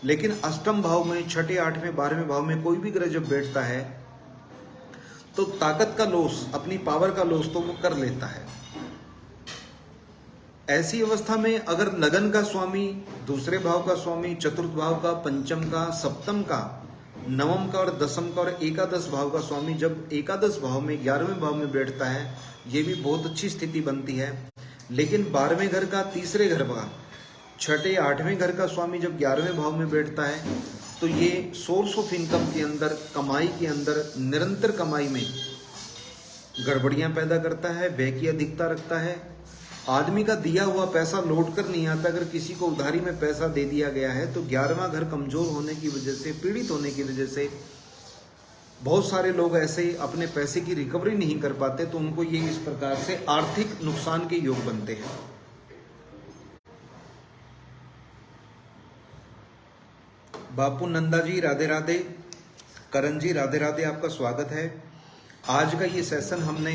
लेकिन 8वें भाव में, छठे, 8वें, 12वें भाव में कोई भी ग्रह जब बैठता है तो ताकत का लॉस, अपनी पावर का लॉस तो वो कर लेता है। ऐसी अवस्था में अगर लगन का स्वामी, दूसरे भाव का स्वामी, चतुर्थ भाव का, पंचम का, सप्तम का, नवम का और दसम का और एकादश भाव का स्वामी जब एकादश भाव में 11वें भाव में बैठता है, ये भी बहुत अच्छी स्थिति बनती है। लेकिन 12वें घर का, तीसरे घर का, छठे, 8वें घर का स्वामी जब 11वें भाव में बैठता है तो ये सोर्स ऑफ इनकम के अंदर, कमाई के अंदर, निरंतर कमाई में गड़बड़ियां पैदा करता है, व्यय की अधिकता रखता है। आदमी का दिया हुआ पैसा लौट कर नहीं आता। अगर किसी को उधारी में पैसा दे दिया गया है तो 11वां घर कमजोर होने की वजह से, पीड़ित होने की वजह से बहुत सारे लोग ऐसे अपने पैसे की रिकवरी नहीं कर पाते, तो उनको ये इस प्रकार से आर्थिक नुकसान के योग बनते हैं। बापू नंदा जी राधे राधे, करण जी राधे राधे, आपका स्वागत है। आज का ये सेशन हमने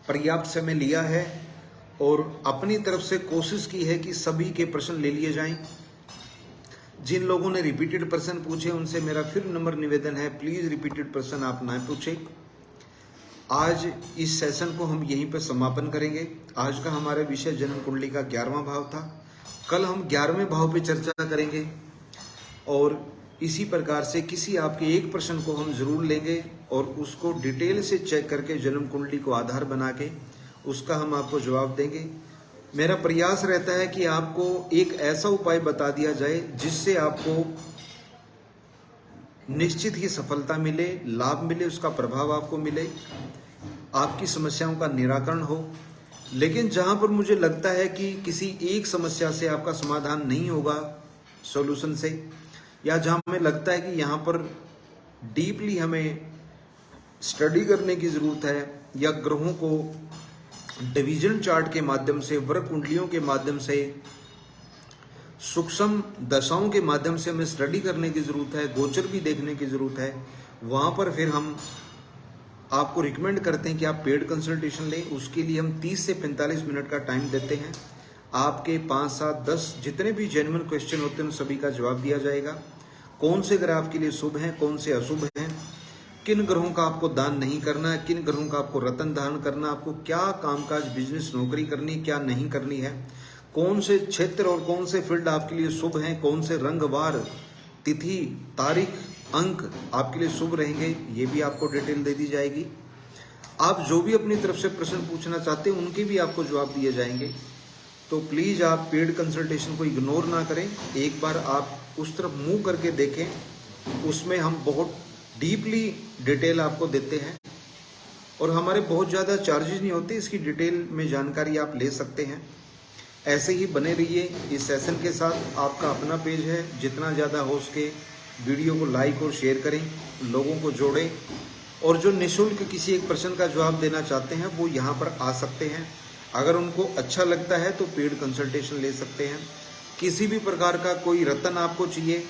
पर्याप्त समय लिया है और अपनी तरफ से कोशिश की है कि सभी के प्रश्न ले लिए जाएं। जिन लोगों ने रिपीटेड प्रश्न पूछे उनसे मेरा फिर नंबर निवेदन है, प्लीज रिपीटेड प्रश्न आप ना पूछें। आज इस सेशन को हम यहीं पर समापन करेंगे। आज का हमारा विषय जन्म कुंडली का 11वां भाव था। कल हम 11वें भाव पे चर्चा करेंगे और इसी प्रकार से किसी आपके एक प्रश्न को हम जरूर लेंगे और उसको डिटेल से चेक करके जन्म कुंडली को आधार बना के उसका हम आपको जवाब देंगे। मेरा प्रयास रहता है कि आपको एक ऐसा उपाय बता दिया जाए जिससे आपको निश्चित ही सफलता मिले, लाभ मिले, उसका प्रभाव आपको मिले, आपकी समस्याओं का निराकरण हो। लेकिन जहां पर मुझे लगता है कि किसी एक समस्या से आपका समाधान नहीं होगा सॉल्यूशन से, या जहां हमें लगता है कि यहाँ पर डीपली हमें स्टडी करने की जरूरत है, या ग्रहों को डिवीजन चार्ट के माध्यम से, वर्ग कुंडलियों के माध्यम से सूक्ष्म दशाओं के माध्यम से हमें स्टडी करने की ज़रूरत है, गोचर भी देखने की ज़रूरत है, वहाँ पर फिर हम आपको रिकमेंड करते हैं कि आप पेड कंसल्टेशन लें। उसके लिए हम 30 से 45 मिनट का टाइम देते हैं। आपके 5, 7, 10 जितने भी जेन्युइन क्वेश्चन होते हैं उन सभी का जवाब दिया जाएगा। कौन से ग्रह आपके लिए शुभ हैं, कौन से अशुभ हैं, किन ग्रहों का आपको दान नहीं करना है, किन ग्रहों का आपको रतन दान करना, आपको क्या कामकाज, बिजनेस, नौकरी करनी, क्या नहीं करनी है, कौन से क्षेत्र और कौन से फील्ड आपके लिए शुभ हैं, कौन से रंग, वार, तिथि, तारीख, अंक आपके लिए शुभ रहेंगे, ये भी आपको डिटेल दे दी जाएगी। आप जो भी अपनी तरफ से प्रश्न पूछना चाहते हैं उनके भी आपको जवाब दिए जाएंगे। तो प्लीज़ आप पेड कंसल्टेशन को इग्नोर ना करें, एक बार आप उस तरफ मुंह करके देखें, उसमें हम बहुत डीपली डिटेल आपको देते हैं और हमारे बहुत ज़्यादा चार्जेस नहीं होते, इसकी डिटेल में जानकारी आप ले सकते हैं। ऐसे ही बने रहिए इस सेशन के साथ। आपका अपना पेज है, जितना ज़्यादा हो सके वीडियो को लाइक और शेयर करें, लोगों को जोड़ें, और जो निःशुल्क किसी एक प्रश्न का जवाब देना चाहते हैं वो यहाँ पर आ सकते हैं। अगर उनको अच्छा लगता है तो पेड कंसल्टेशन ले सकते हैं। किसी भी प्रकार का कोई रत्न आपको चाहिए,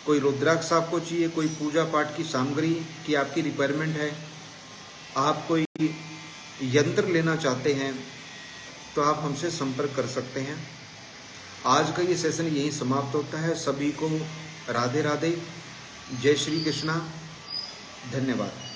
कोई रुद्राक्ष आपको चाहिए, कोई पूजा पाठ की सामग्री की आपकी रिक्वायरमेंट है, आप कोई यंत्र लेना चाहते हैं तो आप हमसे संपर्क कर सकते हैं। आज का ये सेशन यहीं समाप्त होता है। सभी को राधे राधे, जय श्री कृष्णा, धन्यवाद।